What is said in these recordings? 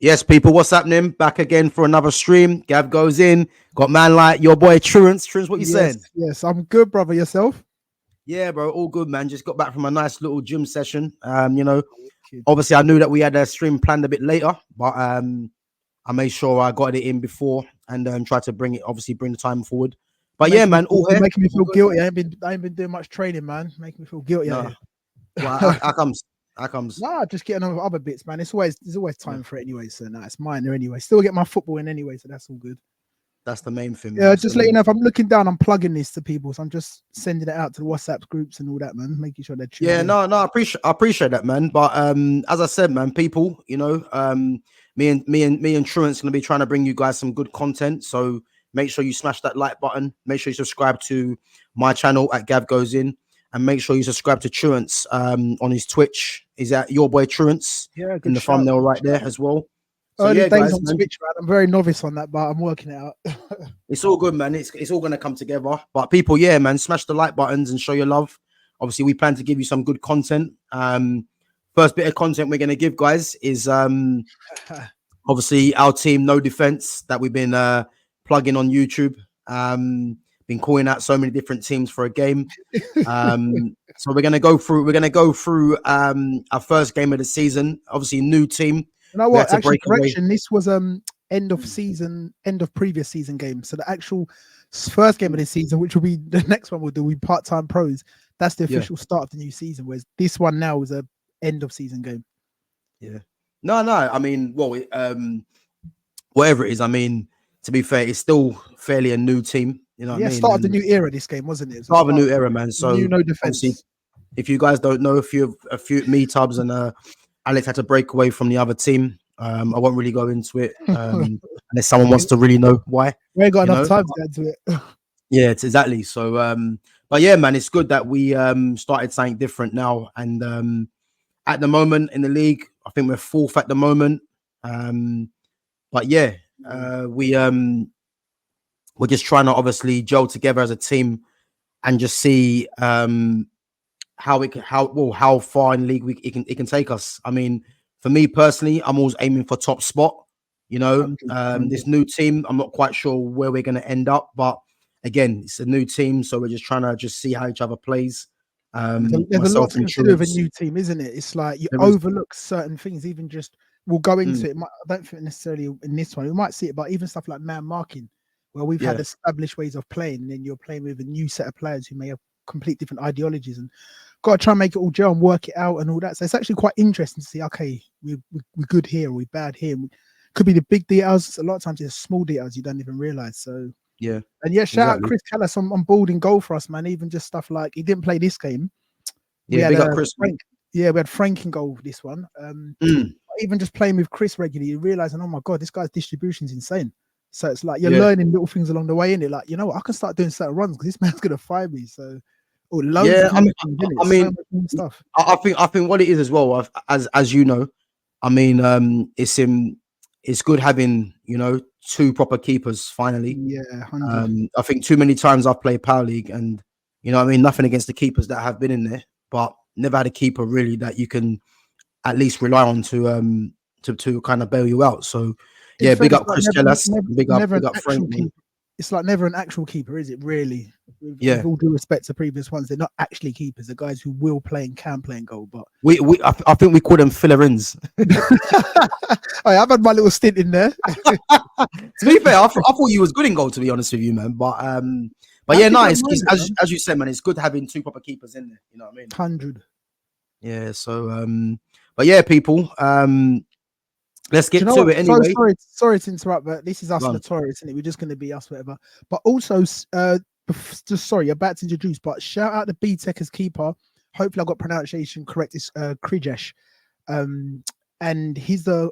Yes, people, what's happening? Back again for another stream. Gav goes in. Got man like your boy Truance. Truance, what you saying? Yes, I'm good, brother. Yourself? Yeah, bro, all good, man. Just got back from a nice little gym session. Obviously I knew that we had a stream planned a bit later, but I made sure I got it in before and tried to bring the time forward. But yeah, man, all here. Making me feel guilty. I ain't been doing much training, man. Making me feel guilty. No. Well, how comes? Nah, just getting on with other bits, man. There's always time for it anyway. So it's minor anyway. Still get my football in anyway, so that's all good. That's the main thing. Yeah, just let you know if I'm looking down, I'm plugging this to people. So I'm just sending it out to the WhatsApp groups and all that, man. Making sure they're tuned in. I appreciate that, man. But as I said, man, people, me and Truance gonna be trying to bring you guys some good content. So make sure you smash that like button. Make sure you subscribe to my channel at Gav Goes In, and make sure you subscribe to Truance on his Twitch. Is that your boy Truance? Yeah, in the thumbnail right there as well. So early days on Twitch, man. I'm very novice on that, but I'm working it out. It's all good, man. It's all gonna come together. But people, yeah, man, smash the like buttons and show your love. Obviously, we plan to give you some good content. First bit of content we're gonna give, guys, is obviously our team No Defense that we've been plugging on YouTube. Been calling out so many different teams for a game. So we're gonna go through our first game of the season. Obviously, new team. You know what? Actually, correction. This was end of previous season game. So the actual first game of this season, which will be the next one, will be part-time pros. That's the official start of the new season. Whereas this one now is a end of season game. Yeah. No. I mean, well, whatever it is. I mean, to be fair, it's still fairly a new team. You know what I mean? Start of the new era. This game, wasn't it? Start of a new era, man. So No Defense. If you guys don't know, a few me, Tubbs, and Alex had to break away from the other team. I won't really go into it unless someone wants to really know why. We ain't got enough time to get into it. Yeah, it's exactly. So, but yeah, man, it's good that we started something different now. And at the moment in the league, I think we're fourth at the moment. But yeah, we're just trying to obviously gel together as a team and just see how far in the league it can take us. I mean, for me personally, I'm always aiming for top spot. This new team, I'm not quite sure where we're going to end up, but again, it's a new team, so we're just trying to see how each other plays. There's a lot to consider with a new team, isn't it? It's like you overlook certain things. Even just we'll go into it. I don't think necessarily in this one we might see it, but even stuff like man marking, where we've had established ways of playing, and then you're playing with a new set of players who may have complete different ideologies, and got to try and make it all gel and work it out and all that. So it's actually quite interesting to see. Okay, we're good here, we're bad here. Could be the big details. A lot of times it's small details you don't even realize. So yeah, and shout out Chris Callis on board in goal for us, man. Even just stuff like he didn't play this game. Yeah, big up Chris. Frank. Yeah, we had Frank in goal for this one. Even just playing with Chris regularly, you're realizing, oh my god, this guy's distribution is insane. So it's like you're learning little things along the way, in it. Like, you know what, I can start doing certain runs because this man's gonna fire me. So, stuff. I think what it is as well, as you know, I mean, it's good having two proper keepers finally. Yeah, I think too many times I've played Power League, and nothing against the keepers that have been in there, but never had a keeper really that you can at least rely on to kind of bail you out. So. Yeah, big up Chris Kellis. Big up Frank. It's like never an actual keeper, is it? Really? Yeah. With all due respect to previous ones, they're not actually keepers. They're guys who will play and can play in goal. But I think we call them filler-ins. I've had my little stint in there. To be fair, I thought you was good in goal. To be honest with you, man. But yeah, nice. As you said, man, it's good having two proper keepers in there. You know what I mean? 100. Yeah. So but yeah, people. Let's get to it anyway. Sorry to interrupt, but this is us notorious, isn't it? We're just going to be us, whatever. But also, about to introduce, but shout out the BTECers keeper. Hopefully, I got pronunciation correct. It's Krijesh, and he's the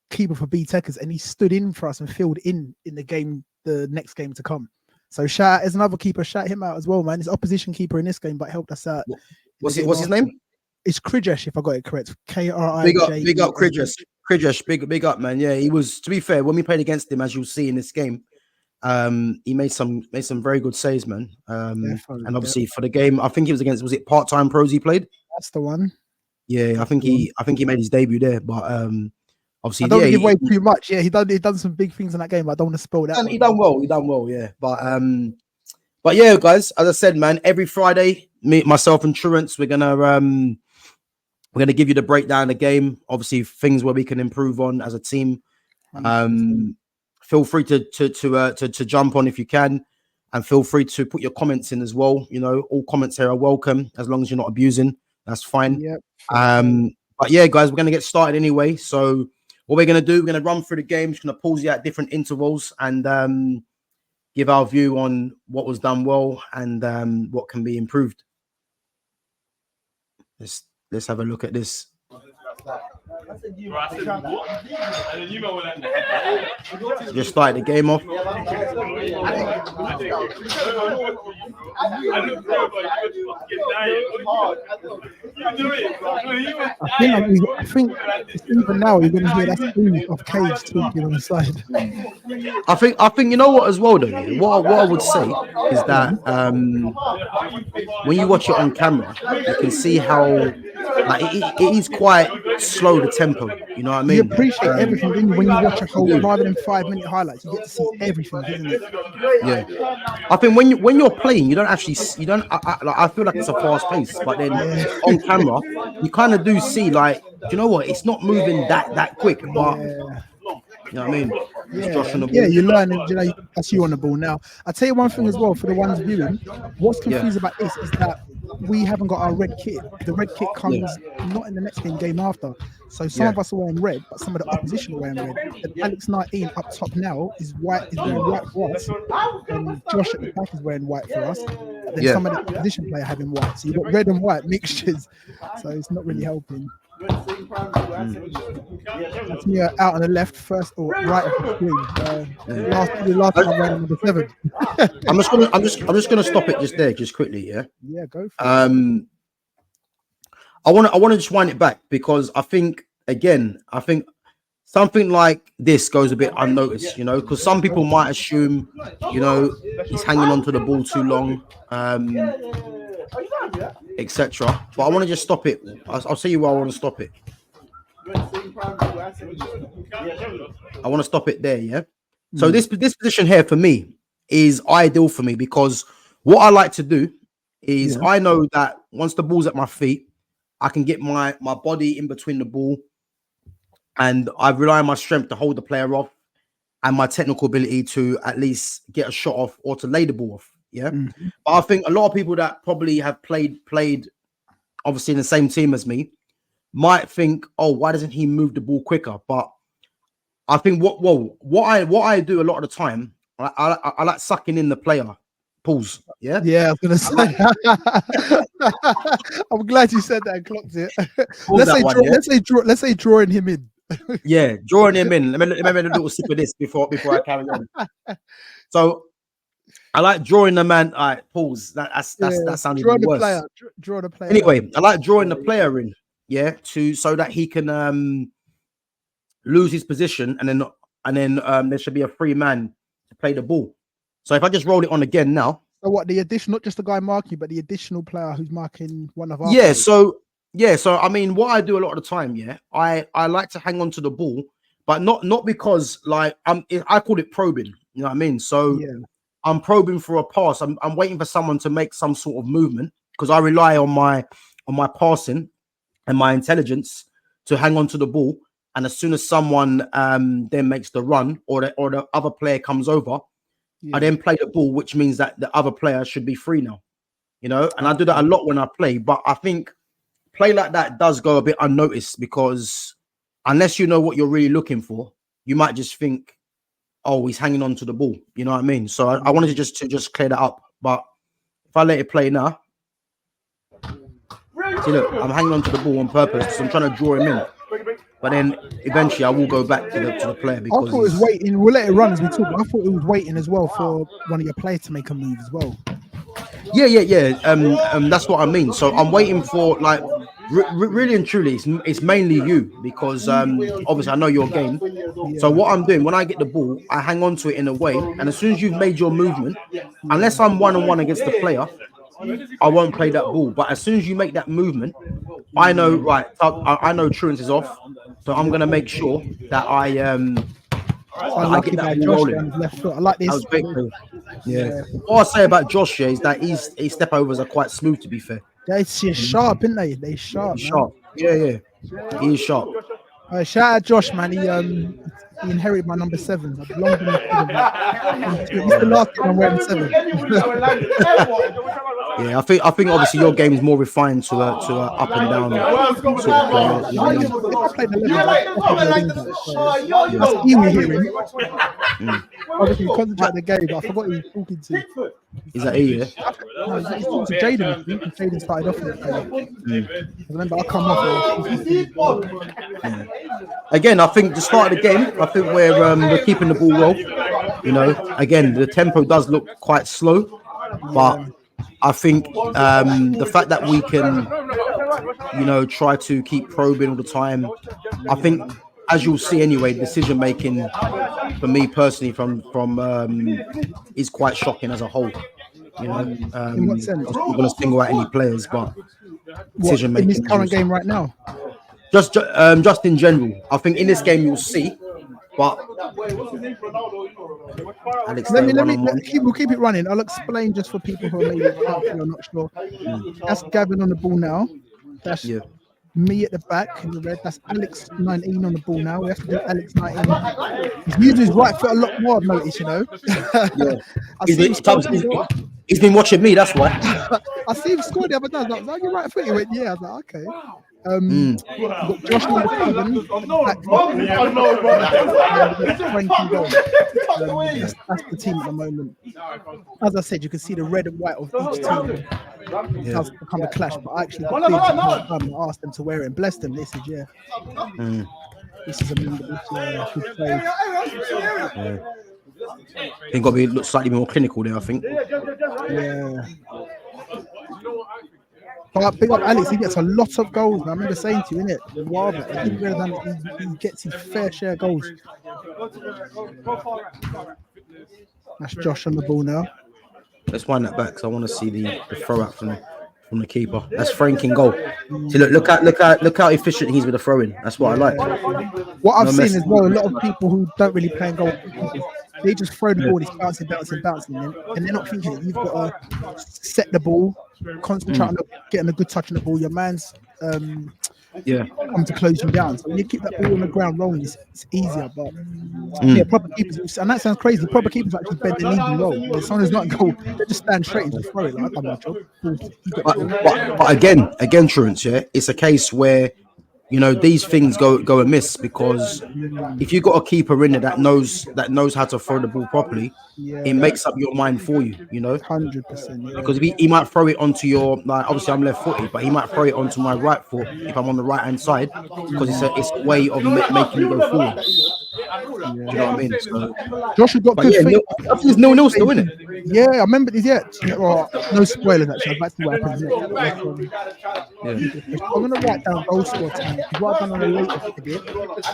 keeper for BTECers, and he stood in for us and filled in the game, the next game to come. So shout out as another keeper. Shout him out as well, man. He's opposition keeper in this game, but helped us out. What's his name? It's Krijesh, if I got it correct. Krij. Big up Krijesh. Krijesh, big up, man. Yeah, he was. To be fair, when we played against him, as you'll see in this game, he made some very good saves, man. And obviously for the game, I think he was against. Was it part-time pros he played? That's the one. Yeah, I think he made his debut there. But obviously, I don't give away too much. Yeah, he done some big things in that game. I don't want to spoil that. He done well. Yeah, but yeah, guys, as I said, man, every Friday, myself and Truance, we're gonna give you the breakdown of the game. Obviously, things where we can improve on as a team. Feel free to jump on if you can, and feel free to put your comments in as well. You know, all comments here are welcome as long as you're not abusing. That's fine. Yep. But yeah, guys, we're gonna get started anyway. So what we're gonna do, we're gonna run through the game. Just gonna pause you at different intervals and give our view on what was done well and what can be improved. Let's have a look at this. Just started the game off. I think even now you're gonna hear that scream of Cage talking on the side. I think you know what as well though. What I would say is that when you watch it on camera, you can see how like it is quite slow the tempo. You know what I mean? You appreciate everything when you watch a whole rather than 5-minute highlights. You get to see everything, isn't it? Yeah, I think when you're playing, you don't actually I feel like it's a fast pace, but then on camera, you kind of do see like, do you know what? It's not moving that quick, but you know what I mean? Yeah, you learn, you know, that's you on the ball now. I'll tell you one thing as well for the ones viewing. What's confused about this is that we haven't got our red kit. The red kit comes not in the next game after. So some of us are wearing red, but some of the opposition are wearing red. And Alex 19 up top now is wearing white for us. And Josh at the back is wearing white for us. And then some of the opposition player having white. So you've got red and white mixtures. So it's not really helping. That's me out on the left first or right of the screen. Last time I ran on the 7. I'm just gonna stop it just quickly. Yeah, go for it. I want to just wind it back because I think something like this goes a bit unnoticed, you know, because some people might assume, you know, he's hanging onto the ball too long, etc. But I want to just stop it. I'll tell you why I want to stop it. I want to stop it there, yeah. So this position here for me is ideal for me because what I like to do is I know that once the ball's at my feet, I can get my body in between the ball, and I rely on my strength to hold the player off and my technical ability to at least get a shot off or to lay the ball off. Yeah. But I think a lot of people that probably have played obviously in the same team as me might think, oh, why doesn't he move the ball quicker? But I think what I do a lot of the time, I like sucking in the player. Pause. Yeah. Yeah, I was gonna say. I'm glad you said that and clocked it. Let's say drawing him in. Yeah, drawing him in. Let me have a little sip of this before I carry on. So I like drawing the man. All right, pause. That sounds even worse. Draw the player. Anyway, I like drawing the player in. Yeah, so that he can lose his position, and then there should be a free man to play the ball. So if I just roll it on again now. So what, the addition, not just the guy marking, but the additional player who's marking one of our players? So I mean, what I do a lot of the time, I like to hang on to the ball, but not because like I call it probing. You know what I mean? So I'm probing for a pass. I'm waiting for someone to make some sort of movement because I rely on my passing and my intelligence to hang on to the ball. And as soon as someone then makes the run or the other player comes over, I then play the ball, which means that the other player should be free now, you know, and I do that a lot when I play. But I think play like that does go a bit unnoticed because unless you know what you're really looking for, you might just think, oh, he's hanging on to the ball. You know what I mean? So I wanted to just clear that up. But if I let it play now, see, look, I'm hanging on to the ball on purpose because I'm trying to draw him in. But then eventually I will go back to the player because I thought it was waiting. We'll let it run as we talk. But I thought it was waiting as well for one of your players to make a move as well. Yeah. That's what I mean. So I'm waiting for like really and truly, it's mainly you because obviously I know your game. So what I'm doing when I get the ball, I hang on to it in a way, and as soon as you've made your movement, unless I'm 1-on-1 against the player, I won't play that ball. But as soon as you make that movement, I know, right? I know Truance is off, so I'm gonna make sure that I Unlucky by Josh on his left foot. I like this. That was great, yeah. What I say about Josh here is that his step overs are quite smooth. To be fair, they're sharp, isn't they? They sharp. He's sharp. Yeah. He is sharp. Shout out Josh, man. He inherited my number 7. I've long been he's the last time I'm wearing 7. Yeah, I think obviously your game is more refined to a up and down sort of player. If I played the level, I see we hear him. Obviously, concentrate the game, but I forgot who he was talking to. Is that he? Yeah. No, he's talking to Jaden. I think Jaden started off in it. I remember I come off. Again, I think the start of the game, I think we're keeping the ball well. You know, again, the tempo does look quite slow, but I think the fact that we can, you know, try to keep probing all the time. I think, as you'll see anyway, decision making for me personally from is quite shocking as a whole. You know, in what sense? I'm not going to single out any players, but decision making in this current game right now. Just in general, I think in this game you'll see. But Alex, we'll keep it running. I'll explain just for people who are maybe not sure. That's Gavin on the ball now. That's me at the back in the red. That's Alex 19 on the ball now. We have to do Alex 19. He's using his right foot a lot more, I've noticed, you know. He's been watching me, that's why. I see him score the other day. I was like, is that your right foot? He went, yeah. I was like, okay. Josh number 7. That's the team at the moment. As I said, you can see the red and white of each team. It has become a clash, but I actually got I asked them to wear it and bless them. They said, yeah. This is a good play. He's got to be slightly more clinical there, I think. Yeah. But big up Alex, he gets a lot of goals. I remember saying to you, innit? He gets his fair share of goals. That's Josh on the ball now. Let's wind that back because I want to see the throw out from the keeper. That's Frank in goal. See, look how efficient he's with the throw in. That's what I like. What I've seen as well, a lot of people who don't really play in goal, they just throw the ball, it's bouncing, and they're not thinking it. You've got to set the ball, concentrate on getting a good touch on the ball. Your man's come to close you down. So when you keep that ball on the ground rolling, it's easier. But proper keepers, and that sounds crazy. Proper keepers actually bend the knee and roll. When someone's not in goal, they just stand straight and just throw it. Like, I've done my job. But again, Truance, it's a case where, you know, these things go amiss because if you've got a keeper in there that knows how to throw the ball properly, it makes up your mind for you, you know. 100%. Because if he might throw it onto your, like, obviously I'm left-footed, but he might throw it onto my right foot if I'm on the right-hand side because it's a way of making you go forward. Do you know what I mean? So, Josh has got good feet. There's no nil still in it. Yeah, I remember this. Yeah, well, no spoilers actually. I'm about to see what happens next. I'm gonna write down goal score time. What I've done on a later video,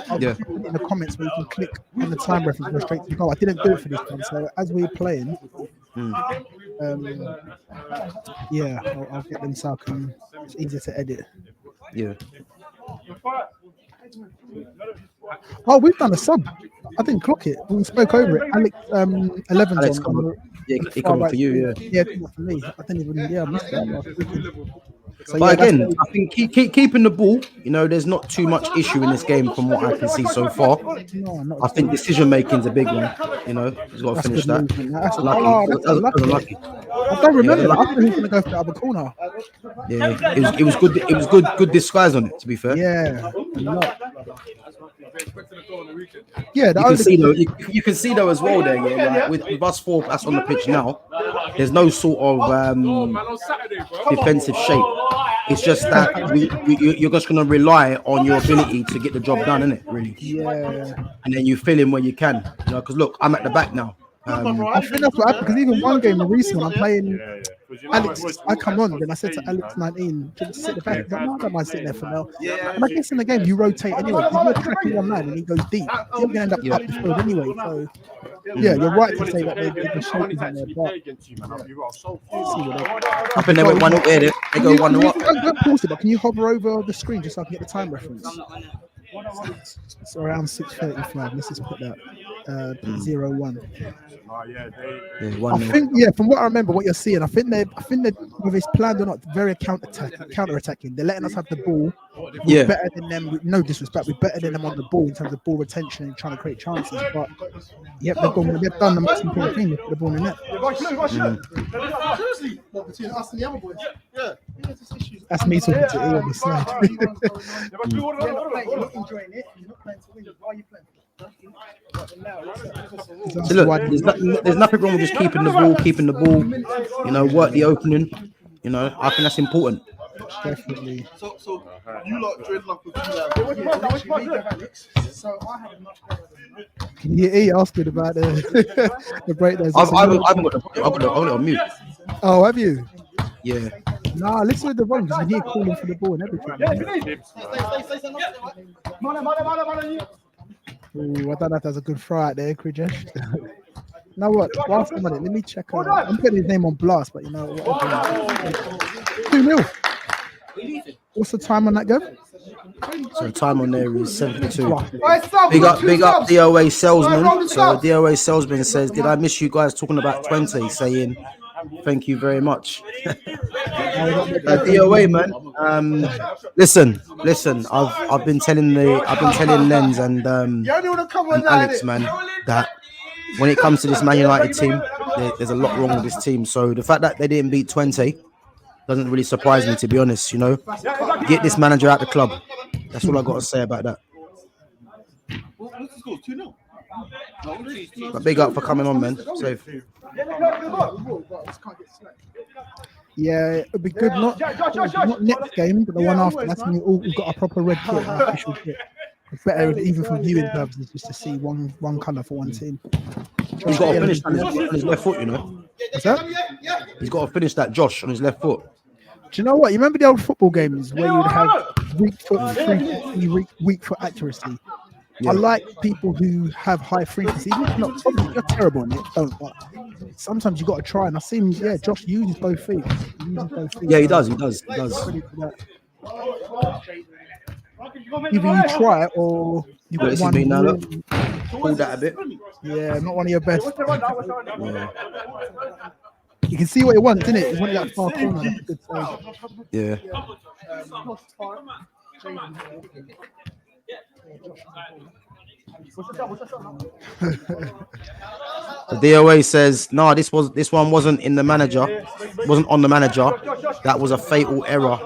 I'll put it in the comments where you can click on the time reference and go straight to the goal. I didn't do it for this one, so as we're playing, I'll get them so it's easier to edit. Yeah. Oh, we've done a sub. I didn't clock it. We spoke over it. Alex 11's Alex on. He coming for you, Yeah, for me. I didn't even. I missed that. So, but again, I think keeping the ball, you know, there's not too much issue in this game from what I can see so far. I think decision making is a big one. You know, he's got to finish that. That's lucky. I don't remember that. I thought he was going to go for the other corner. Yeah, it was good. It was good disguise on it, to be fair. Yeah, you can see though as well there. Yeah, like with us 4 that's on the pitch now, there's no sort of defensive shape. It's just that you're just going to rely on your ability to get the job done, innit? Really. Yeah. And then you fill in where you can. You know, because look, I'm at the back now. I think that's what happened because even one game, the recent one, I'm playing Alex. I come on, then I said to Alex 19, "Do you sit the back?" He's like, "No, I don't mind sitting there for now." And I guess in the game you rotate anyway. If you're tracking one man and he goes deep, you're gonna end up up the field anyway. So yeah, you're right to say that the shape is in there. But I think they went 1-0 there. They go 1-0 up. Don't pause it, but can you hover over the screen just so I can get the time reference? It's around 6:35. Let's just put that 0-1. I think from what I remember, what you're seeing, I think they whether it's planned or not, very counter-attacking. They're letting us have the ball. We're better than them. With no disrespect, we're better than them on the ball in terms of ball retention and trying to create chances. But they've done the most important thing. They put the ball in the net. What, between us and the other boys? Yeah. That's me talking to you on the side. You're not enjoying it. You're not playing to win. Why are you playing? So look, there's nothing wrong with just keeping the ball, you know, work the opening, you know, I think that's important. Definitely. So you lot dread luck with Can you ask it about the breakdowns? I haven't got it on mute. Oh, have you? Yeah. Nah, listen to the run because you hear calling for the ball and everything. Ooh, I don't know if that's a good throw out there, Krijesh. Now what? Whilst I'm on it, let me check. I'm putting his name on blast, but you know what? 2-0. What's the time on that go? So the time on there is 72. Big up DOA Salesman. So DOA Salesman says, "Did I miss you guys talking about 20?" Saying, "Thank you very much." DOA man. Listen. I've been telling Lens and Alex, man, that when it comes to this Man United team, there's a lot wrong with this team. So the fact that they didn't beat 20 doesn't really surprise me, to be honest. You know, get this manager out the club. That's all I got to say about that. But big up for coming on, man. Safe. Yeah, it'd be good. Not next game, but the one after. That's when we've got a proper red kit, an official kit. It's better, even for viewing purposes, just to see one colour for one team. He's got to finish on his left foot, you know. What's that? He's got to finish that Josh on his left foot. Do you know what? You remember the old football games where you'd have weak foot accuracy? Yeah. I like people who have high frequency. Even if you're terrible in it, don't. But sometimes you got to try. And I've seen, Josh uses both feet. Yeah, he does. Either you try it or you got one. Hold that a bit. Yeah, not one of your best. Yeah. You can see what he wants, isn't it? He wanted that far corner. That's a good save. Yeah. The DOA says, "No, this one wasn't in the manager. Wasn't on the manager. That was a fatal error.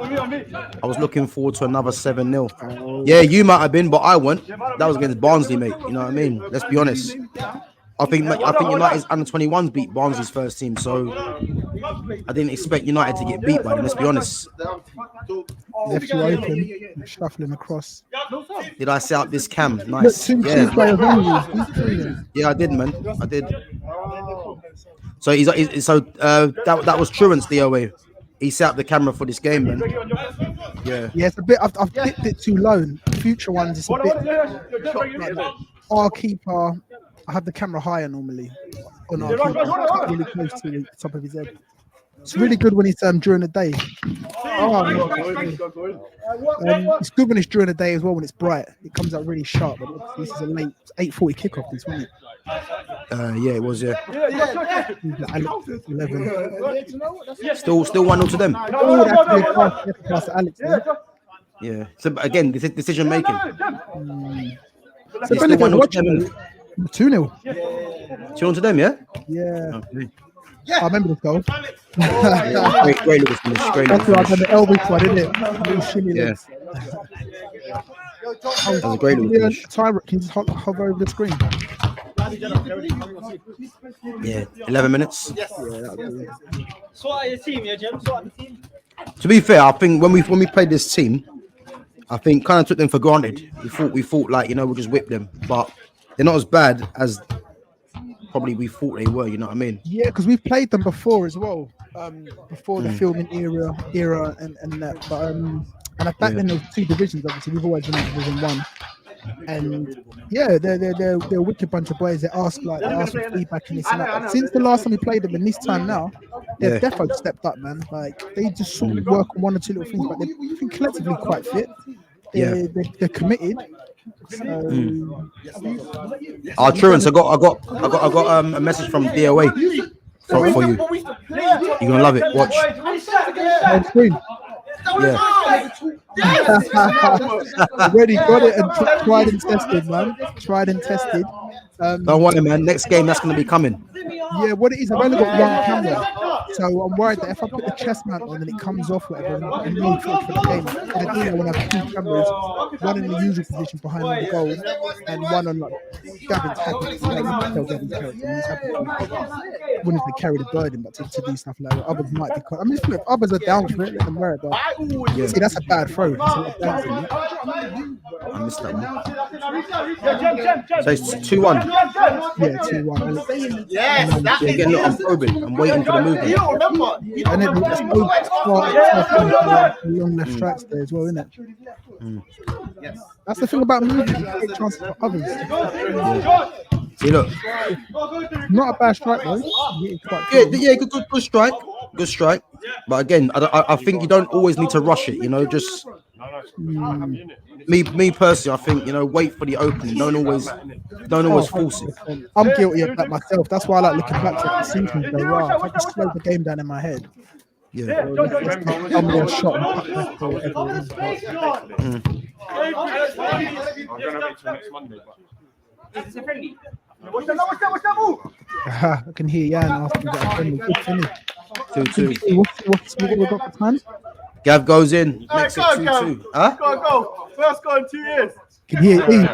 I was looking forward to another 7-0. Yeah, you might have been, but I won't. That was against Barnsley, mate. You know what I mean? Let's be honest. I think United's under 21s beat Barnsley's first team, so I didn't expect United to get beat by them. Let's be honest. Left you open, shuffling across. Did I set up this cam? Nice. Yeah, I did, man. I did. So that was Truant's DOA. He set up the camera for this game, man. Yeah. Yeah, it's a bit. I've dipped it too low. Future ones, it's a bit. Our keeper. I have the camera higher normally. On our keeper, really close to the top of his head. It's really good when it's during the day. It's good when it's during the day as well when it's bright. It comes out really sharp. But this is a late 8:40 kickoff. This wasn't it? Yeah, it was. Yeah. 11. Still 1-0 to them. Oh, that's a pass to Alex. Yeah. So again, decision making. So Benedict, watching 2-0. 2-0 to them, yeah? Yeah. Okay. I remember this goal. Great little finish. That's why I've done the elbow squad, isn't it? Yeah. That was a great little finish. Can you just hover over the screen? Yeah, 11 minutes. Sort out your team, yeah, Jim. Sort out the team. To be fair, I think when we played this team, I think kind of took them for granted. We thought like, you know, we'll just whip them, but they're not as bad as probably we thought they were. You know what I mean? Yeah, because we've played them before as well. Before the filming era and that. But and back then there was 2 divisions. Obviously, we've always been in Division 1. And yeah, they're a wicked bunch of boys. They ask for feedback and this and that. But since the last time we played them, and this time now, they've definitely stepped up, man. Like they just sort of work on 1 or 2 little things, but they're collectively quite fit. They're committed. So, Truants, I got a message from DOA for you. You're gonna love it. Watch. On screen. Yeah. Already got it and tried and tested, man. Tried and tested. Don't worry, man. Next game, that's gonna be coming. Yeah, what it is, I've only got 1 camera, so I'm worried that if I put the chest mount on and it comes off, whatever, and no footage for the game, I want to have 2 cameras, 1 in the usual position behind the goal, and 1 on like Gavin's happy. You can tell Gavin's character, he's happy. Wouldn't if they carry the burden, but to do stuff like that, others might be. I mean, if others are down for it, let them wear it. But see, that's a bad throw. I missed that one. So it's 2-1. Yeah, 2-1. Yes, that's Yeah, getting a lot of probing. I'm waiting for the movement. And then it's long left strikes there as well, isn't it? That's the thing about moving. You get chances for others. See, look. Not a bad strike though. Good strike. Good strike. But again, I think you don't always need to rush it. You know, just me personally, I think wait for the opening. Don't always force it. I'm guilty of that myself. That's why I like looking back to the sequence. Go, wow, if I just slow the game down in my head. Yeah. I'm more shot and back or whatever. I'm gonna make it till next Monday, but is it friendly? What's that move? I can hear Jan asking that friendly. Good finish. 2-2. What's what we got for time? Gav goes in. Makes it 2-2. Huh? Go. First goal in 2 years. Can hear E.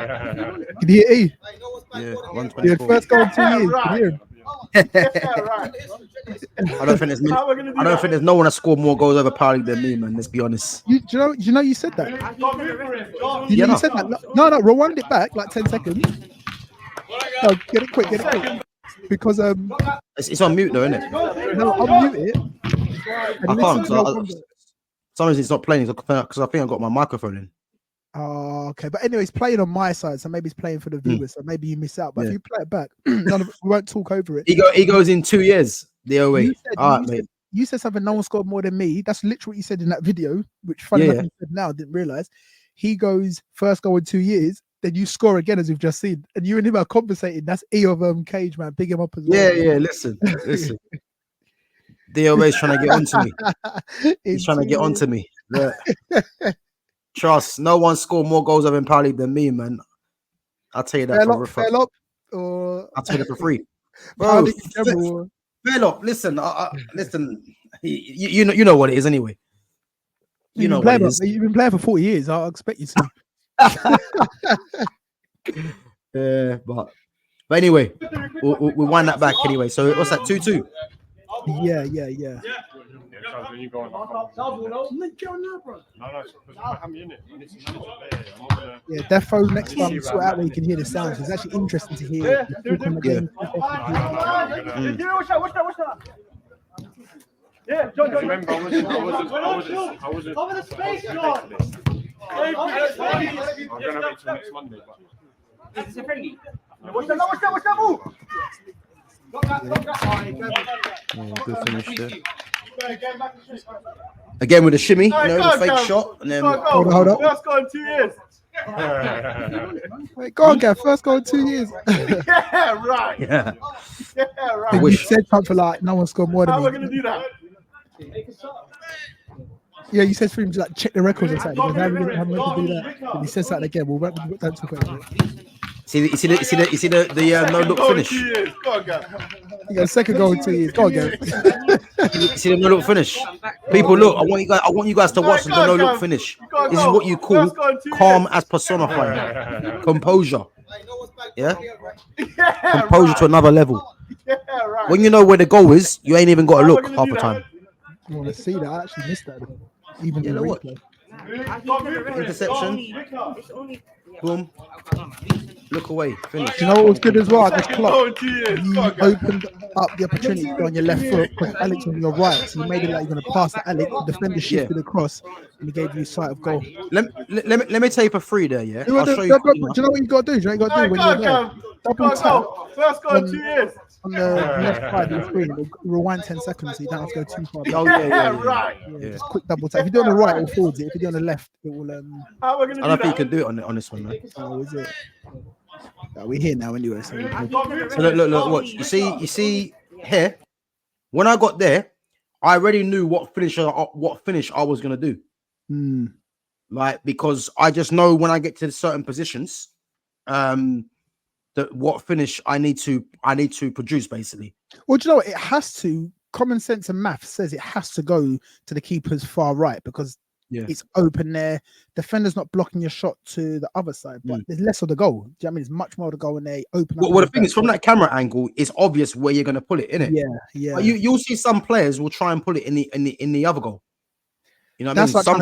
Can hear E. Yeah, 124. Yeah, first goal in 2 years. Can hear him. Right. I don't think there's no one that scored more goals over Pauli than me, man. Let's be honest. Do you know you said that? You said that. No, rewind it back like 10 seconds. No, get it quick. Because it's on mute though, isn't it? No, I'll mute it. I can't. Sometimes it's not playing because I think I got my microphone in. Oh, okay. But anyway, it's playing on my side, so maybe it's playing for the viewers, so maybe you miss out. But if you play it back, we won't talk over it. He goes in 2 years. The OA. All right, mate. You said something. No one scored more than me. That's literally what you said in that video, which funny enough you said now. Didn't realize. He goes first goal in 2 years. Then you score again, as we've just seen, and you and him are compensating. That's E of Cage, man. Big him up as well. Yeah. Listen. DOA is trying to get onto me. He's trying to get onto me. Yeah. Trust, no one scored more goals over Pauli than me, man. I'll tell you that I'll tell you that for free. Bro, listen, listen. You know what it is anyway. You know what it is. You've been playing for 40 years. I'll expect you to. Yeah, but anyway, we'll wind that back anyway. So what's that? 2-2. Yeah. When you go on, yeah, Defo next one sort out where you can hear the sounds. It's actually interesting to hear. Yeah, John. Remember, I wasn't. Cover the space, John. I'm gonna wait till next Monday, but is it friendly? What's that move? Good finish there. Again with a shimmy, the fake shot, and then hold up. First goal in 2 years. Wait, go on, Gav. First goal in 2 years. Yeah, right. Yeah, right. You said something like no one scored more than me. How are we gonna do that? Yeah, you said for him to like check the records or something. How are we gonna do that? And he says something again. Well, don't talk about it. See the no look finish. Go on, Gav. You got a second goal in 2 years. Go on, Gav. See the no look finish. People, look. I want you guys to watch the no look finish. This is what you call calm as personified. Composure. Yeah. Composure to another level. Yeah, right. When you know where the goal is, you ain't even got to look half the time. I want to see that. I actually missed that. Even in the replay. Interception. Boom. Look away. Finish. You know what was good as well? This clock. You opened up the opportunity to go on your left foot because Alex was on your right. So you made it like you're going to pass to Alex. The defender shifted across and he gave you sight of goal. Let me tape a free there, yeah? Do you know what you got to do? Do you know what you got to do when you're there? Double tap. First goal in 2 years. On the left side of the screen, it'll rewind 10 seconds so you don't have to go too far. Oh, yeah. Right. Just quick double tap. If you do it on the right, it'll forward it. If you do it on the left, it will. How are we I don't think you can do it on this one, man. Oh, is it? Yeah, we're here now anyway. So look, watch. You see here. When I got there, I already knew what finish I was gonna do. Like, because I just know when I get to certain positions, that what finish I need to produce basically. Well, do you know what? It has to. Common sense and math says it has to go to the keeper's far right because it's open there. Defender's not blocking your shot to the other side, but there's less of the goal. Do you know what I mean? There's much more to go in there. Open. Well, the thing is, from that camera angle, it's obvious where you're going to pull it, innit? Yeah. But you'll see some players will try and pull it in the other goal. You know what I mean? Like Some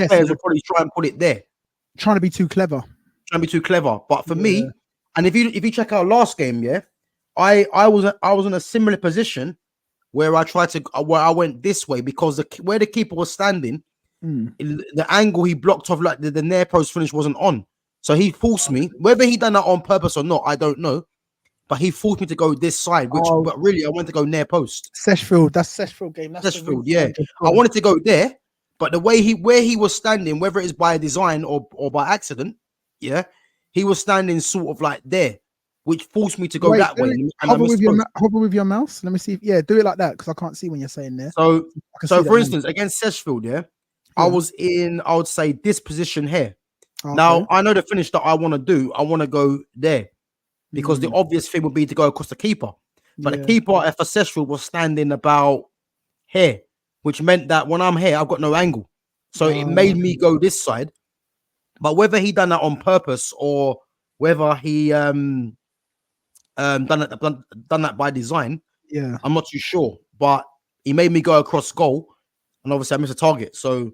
players will probably try and put it there. Trying to be too clever. But for me, and if you check our last game, I was in a similar position where I went this way because where the keeper was standing, the angle he blocked off, like the near post finish wasn't on. So he forced me, whether he done that on purpose or not, I don't know. But he forced me to go this side, but really I wanted to go near post. Seshfield, that's Seshfield game. That's Seshfield, I wanted to go there, but the way where he was standing, whether it's by design or by accident, he was standing sort of like there, which forced me to go that way. Hover with your mouse. Let me see. Do it like that because I can't see when you're saying there. So for instance, against Seshfield, I was in, I would say, this position here. Okay. Now I know the finish that I want to do. I want to go there because the obvious thing would be to go across the keeper. But the keeper for Seshfield was standing about here, which meant that when I'm here, I've got no angle. So it made me go this side. But whether he done that on purpose or whether he done that by design, I'm not too sure. But he made me go across goal, and obviously I missed a target. So,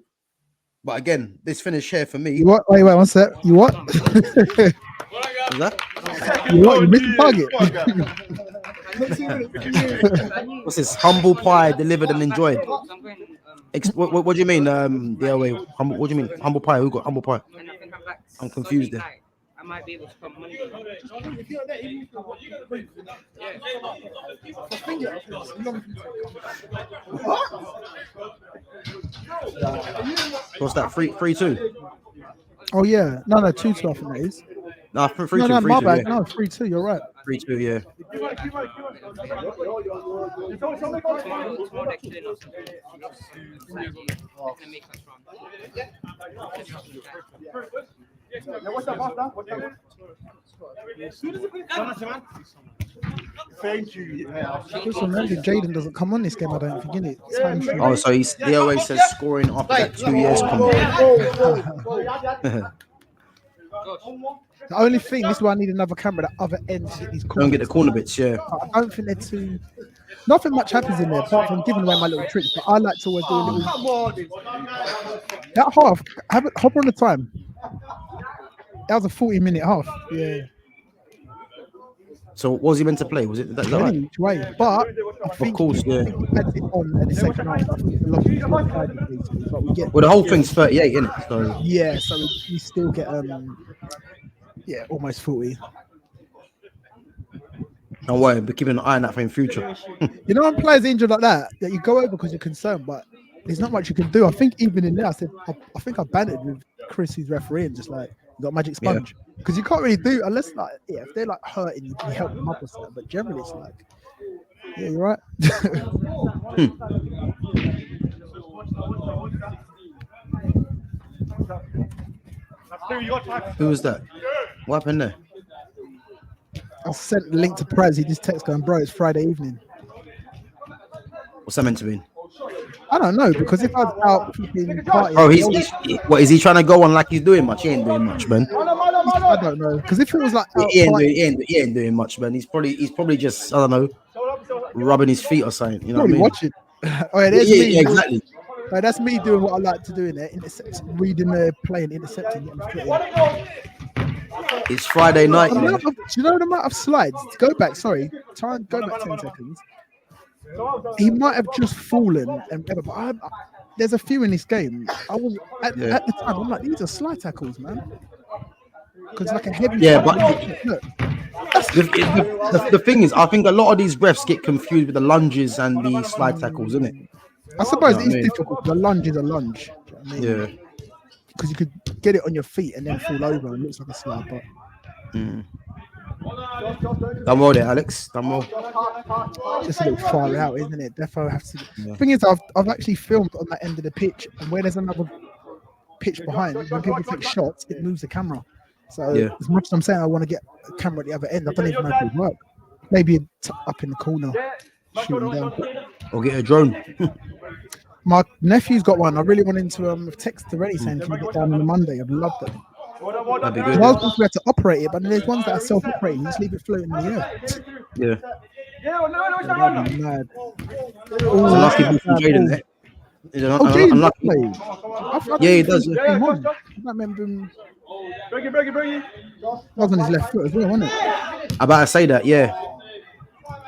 but again, this finish here for me. You what? Wait, one sec. You what? Is that? You what? You missed the target. What's this? Humble pie delivered and enjoyed. What do you mean? What do you mean? Humble pie? Who got humble pie? I'm confused there. I might be able to come Monday. What's that? 3-2? Oh yeah, no, 2-2. I think that is. No, 3-2. No, my bad. No, 3-2. You're right. 3-2. Yeah. Thank you. Just remember, Jaden doesn't come on this game. I don't think, innit? Oh, so he always says scoring after that 2 years. The only thing, this is why I need another camera. The other end, these don't get the corner bits. Yeah. I don't think they're too. Nothing much happens in there apart from giving away my little tricks. But I like to always do a little. That half, hop on the time. That was a 40-minute half. Yeah. So what was he meant to play? Was it that right? Each way, but I think, of course, I think we had it on at the second half. I think a lot of people tried it, but we get. Well, the whole thing's 38, isn't it? So yeah, so we still get almost 40. Don't worry, but keeping an eye on that for in future. You know, when players injured like that you go over because you're concerned, but there's not much you can do. I think even in there, I think I bantered with Chris, who's refereeing, just like you got magic sponge because you can't really do unless if they're like hurting, you can help them up or something. But generally, it's like, yeah, you're right. Who was that? What happened there? I sent the link to Prez. He just texted going, bro, it's Friday evening. What's that meant to mean? I don't know, because if I was out keeping party, what is he trying to go on like he's doing much? He ain't doing much, man. I don't know, because if it was like he ain't doing much, man. He's probably just, I don't know, rubbing his feet or something. You know what I mean? Watching. Oh yeah, there's me. Yeah, exactly. Like, that's me doing what I like to do in there, reading the play and intercepting. It's Friday night. Do you know the amount of slides? Go back, sorry. Try and go back 10 seconds. He might have just fallen, but there's a few in this game. I was at the time. I'm like, these are slide tackles, man. Because like a heavy. Yeah, but the thing is, I think a lot of these refs get confused with the lunges and the slide tackles, isn't it? I suppose it's difficult. The lunge is a lunge. You know what I mean? Yeah. Because you could get it on your feet and then fall over and it looks like a slide, but. Done well there, Alex. Done well. Just a little far out, isn't it? Defo has to. The thing is, I've actually filmed on that end of the pitch, and where there's another pitch behind, when people take shots, it moves the camera. So as much as I'm saying I want to get a camera at the other end, I don't even know if it would work. Maybe up in the corner, shooting down. Or get a drone. My nephew's got one. I really want him to text already saying, can you get down on a Monday? I'd love that. That'd be good. I was going to have to operate it, but there's ones that are self-operating. You just leave it floating in the air. Mad. There's a lucky ball from Jaden there. Yeah, he does. I remember him. That was on his left foot as well, wasn't it? I'm about to say that, yeah.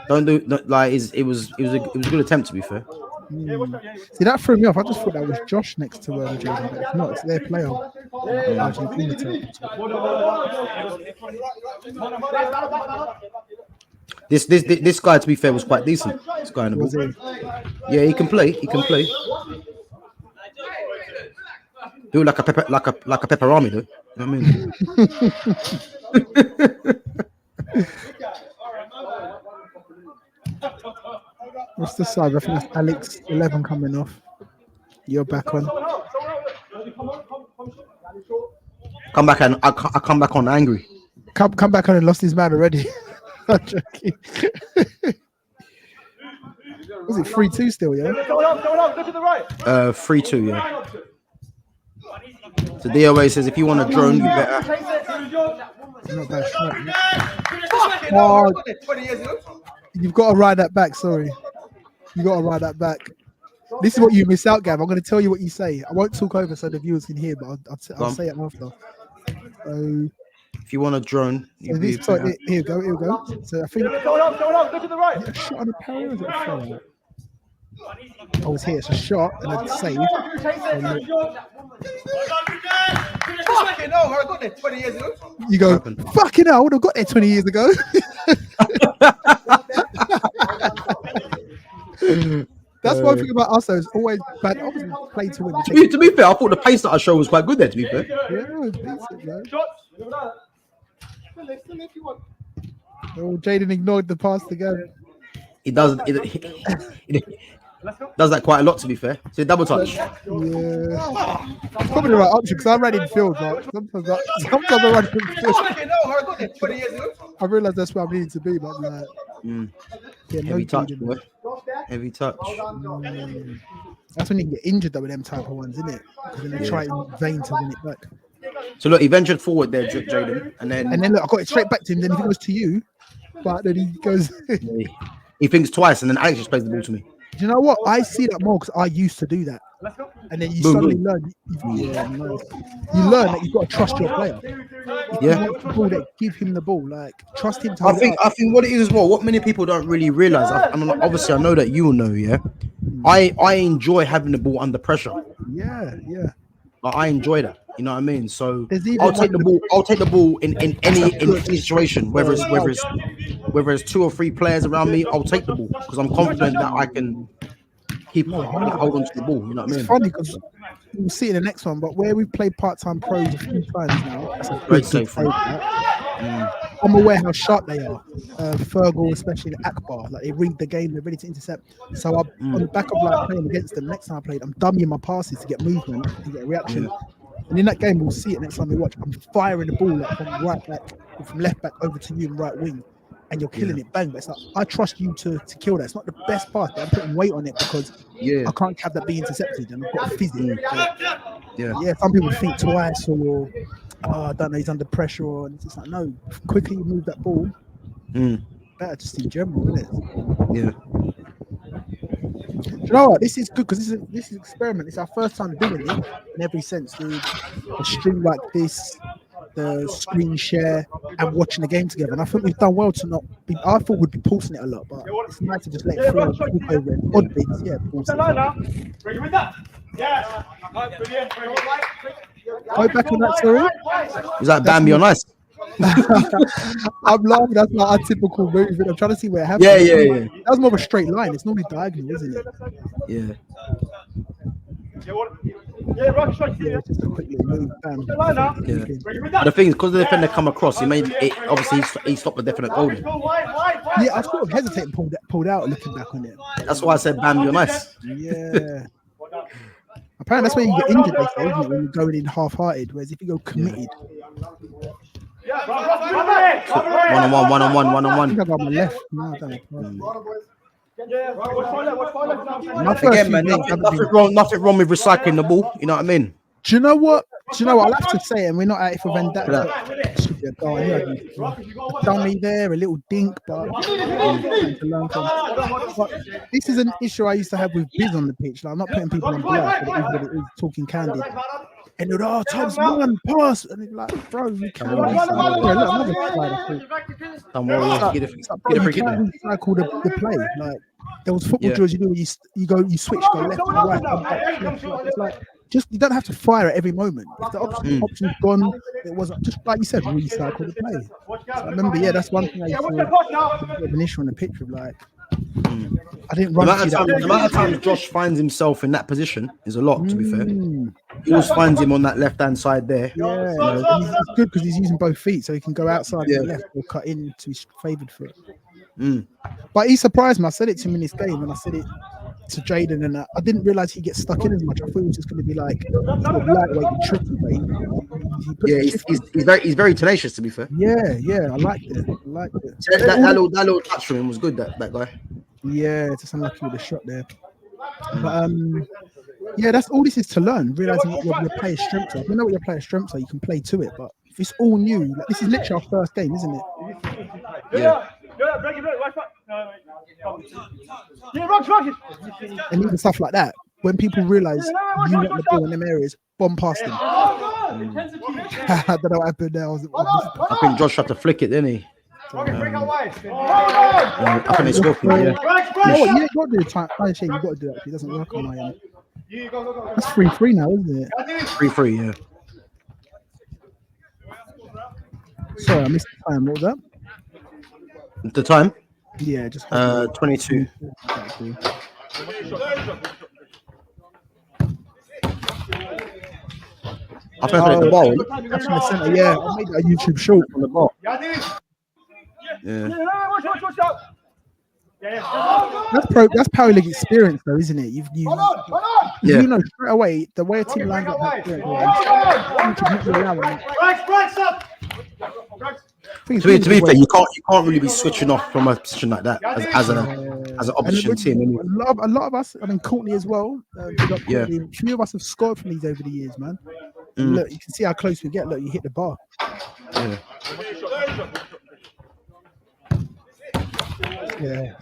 It was a good attempt, to be fair. See, that threw me off. I just thought that was Josh next to Jaden, but it's not. It's their player. This guy, to be fair, was quite decent. This guy in the ball. Yeah, he can play. He can play. Do like a pepperami, though. You know what I mean? What's the side? I think that's Alex 11 coming off. You're back on. Come back and I come back on angry. Come back on and lost his man already. I'm joking. Was it 3-2 still? Yeah. 3-2. Yeah. So DOA says if you want a drone, you better. Not bad shot. Oh, you've got to ride that back. Sorry, you got to ride that back. This is what you miss out, Gav. I'm going to tell you what you say. I won't talk over so the viewers can hear, but I'll say it after. So, if you want a drone, here we go. So I think. Go to the right. A shot on a power, is it a foul? I was here. It's a shot and a save. Fucking hell, I got there 20 years ago. You go, fucking hell, I would have got there 20 years ago. That's one thing about us, though. It's always bad. Obviously, play to win. To be fair, I thought the pace that I showed was quite good there, to be fair. Yeah, decent, man. Oh, Jaden ignored the pass again. He does. Does that quite a lot, to be fair. So double touch. Yeah, it's probably the right option because I ran in field. Like, sometimes I run in field. I realised that's where I needed to be, but like, heavy touch, boy. Heavy touch. That's when you get injured though with them type of ones, isn't it? Because then they try in vain to win it back. So look, he ventured forward there, Jaden, and then look, I got it straight back to him. Then he goes to you, but then he goes. He thinks twice, and then Alex just plays the ball to me. Do you know what? I see that more because I used to do that. And then you suddenly learn. You learn that you've got to trust your player. If you want the ball, give him the ball. Like, trust him to. I think what it is as well. What many people don't really realize. Obviously, I know that you will know. Yeah, I enjoy having the ball under pressure. Yeah. I enjoy that. You know what I mean? So I'll take the ball. I'll take the ball in any situation, whether it's 2 or 3 players around me. I'll take the ball because I'm confident that I can hold on to the ball. You know what I mean? It's funny because we'll see in the next one, but where we've played part-time pros a few times now, it's a great save. I'm aware how sharp they are. Fergal, especially Akbar, like they read the game, they're ready to intercept. So on the back of like playing against them, next time I played, I'm dummying my passes to get movement and get a reaction. And in that game, we'll see it next time we watch. I'm firing the ball like, from right back, from left back over to you in right wing, and you're killing it. Bang! But it's like I trust you to kill that. It's not the best pass, but I'm putting weight on it because I can't have that be intercepted, and I've got a physics. Yeah. Some people think twice, or I don't know, he's under pressure, or and it's just like no. Quickly you move that ball. Better just in general, isn't it? Yeah. you know what? This is good because this is experiment. It's our first time doing it in every sense, dude. A stream like this, the screen share, and watching the game together. And I think we've done well to not be. I thought we'd be pausing it a lot, but it's nice to just let it flow. Talk over it. Odd bits, yeah. Pause it. Ready with that? Yeah. Brilliant. Go back on that, sorry. Is that Bambi on ice? I'm laughing. That's not our typical move. I'm trying to see where it happens. Yeah. That was more of a straight line. It's normally diagonal, isn't it? Yeah. Yeah, it's just a quick little move. Bam. Yeah. But the thing is, because the defender come across, he made it. Obviously, he stopped the definite goal. Yeah, I sort of hesitated and pulled out looking back on it. That's why I said Bambi on ice. Yeah. Apparently, that's where you get injured, they say, isn't it? When you're going in half-hearted. Whereas if you go committed, 1-on-1. I think I got my left. No, I don't know. Again, man, nothing wrong with recycling the ball. You know what I mean? Do you know what? I'll have to say it, and we're not at it for vendetta. Should be a goal. Dummy there, a little dink, but this is an issue I used to have with Biz on the pitch. Like, I'm not putting people on blast, but it is what it is, talking candid. And they're Tubbs, one pass, and it's like, bro, you can't. Don't worry, get it. Recycle the play. Like, there was football drills you do where you switch, go left to right, come back. It's like, you don't have to fire at every moment. If the option's gone, it wasn't just like you said, recycle the play. So I remember, that's one thing I used to have an issue on the pitch with, like, I didn't run. The amount of times Josh finds himself in that position is a lot, to be fair. He always finds him on that left-hand side there. Yeah, it's good because he's using both feet, so he can go outside to the left or cut in to his favoured foot. But he surprised me. I said it to him in this game, and I said it to Jaden, and I didn't realise he gets stuck in as much. I thought it was just going to be like sort of lightweight and tricky, but he's very tenacious, to be fair. Yeah, I liked it. That little touch from him was good. That guy. Yeah, just unlucky with the shot there. But that's all this is to learn. Realizing what your player's strengths are. If you know what your player's strengths are, you can play to it. But if it's all new, like, this is literally our first game, isn't it? Yeah. And even stuff like that, when people realize you want the ball in them areas, bomb past them. I don't know what happened there. I think Josh had to flick it, didn't he? I think they scored. You know what? You got to do time. You got to do that. It doesn't work on my end. That's 3-3 now, isn't it? 3-3, yeah. Sorry, I missed the time. What was that? The time? Yeah, just 22. I think I hit the ball. That's in the center. Yeah, I made that YouTube short on the ball. Yeah. That's Power League experience, though, isn't it? You know straight away the way a team lines up. To be fair, you can't really be switching off from a position like that as an opposition team. A lot of us, I mean, Courtney as well. A few of us have scored from these over the years, man. Look, you can see how close we get. Look, you hit the bar. Yeah.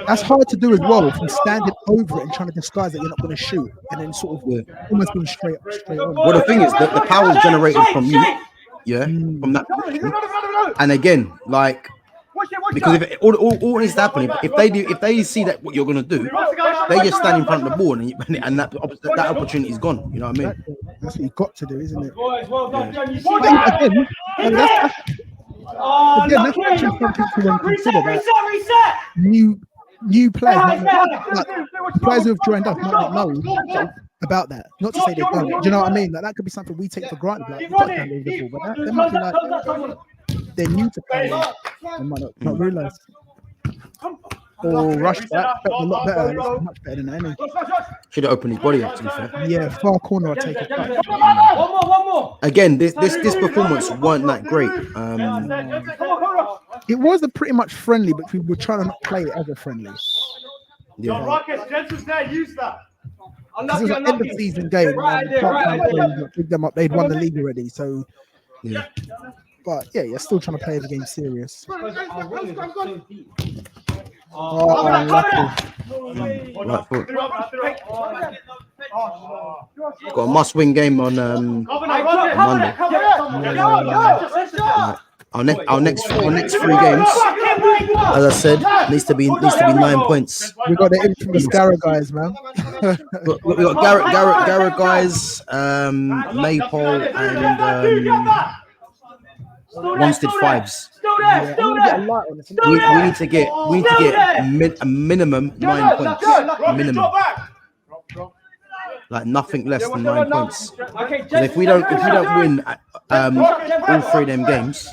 That's hard to do as well. From standing over it and trying to disguise that you're not going to shoot, and then sort of almost being straight on. Well, the thing is that the power is generated from you, from that position. And again, like, because if all needs to happen, if they see that what you're going to do, they just stand in front of the ball, and that opportunity is gone. You know what I mean? That's what you've got to do, isn't it? Again, that's actually something to consider. That new players, players who have joined us might not know about that. Not to say they don't. Do you know what I mean? Like, that could be something we take for granted. Like, we've got to handle the ball, but they might be like they're new to playing. They might not realise. Rush that felt a lot better. It's much better than that, isn't it? Should have opened his body up, to be fair. Yeah, far corner, I take it back. One more. Again, this performance weren't that great. It was a pretty much friendly, but we were trying to not play it as a friendly. Yeah. Rockets, Jensen's there, use that. This was an end of season game. Pick them up. They'd won the league already, so yeah. But yeah, you're still trying to play the game serious. Right foot. Got a must-win game on Monday. Our next 3 games, as I said, needs to be 9 points. We got the infamous Garrett guys, man. We got Garrett guys, Maypole, and Wanstead Fives. We need to get a minimum 9 points. Minimum. Like nothing less than 9 points. Because if we don't win all 3 of them games,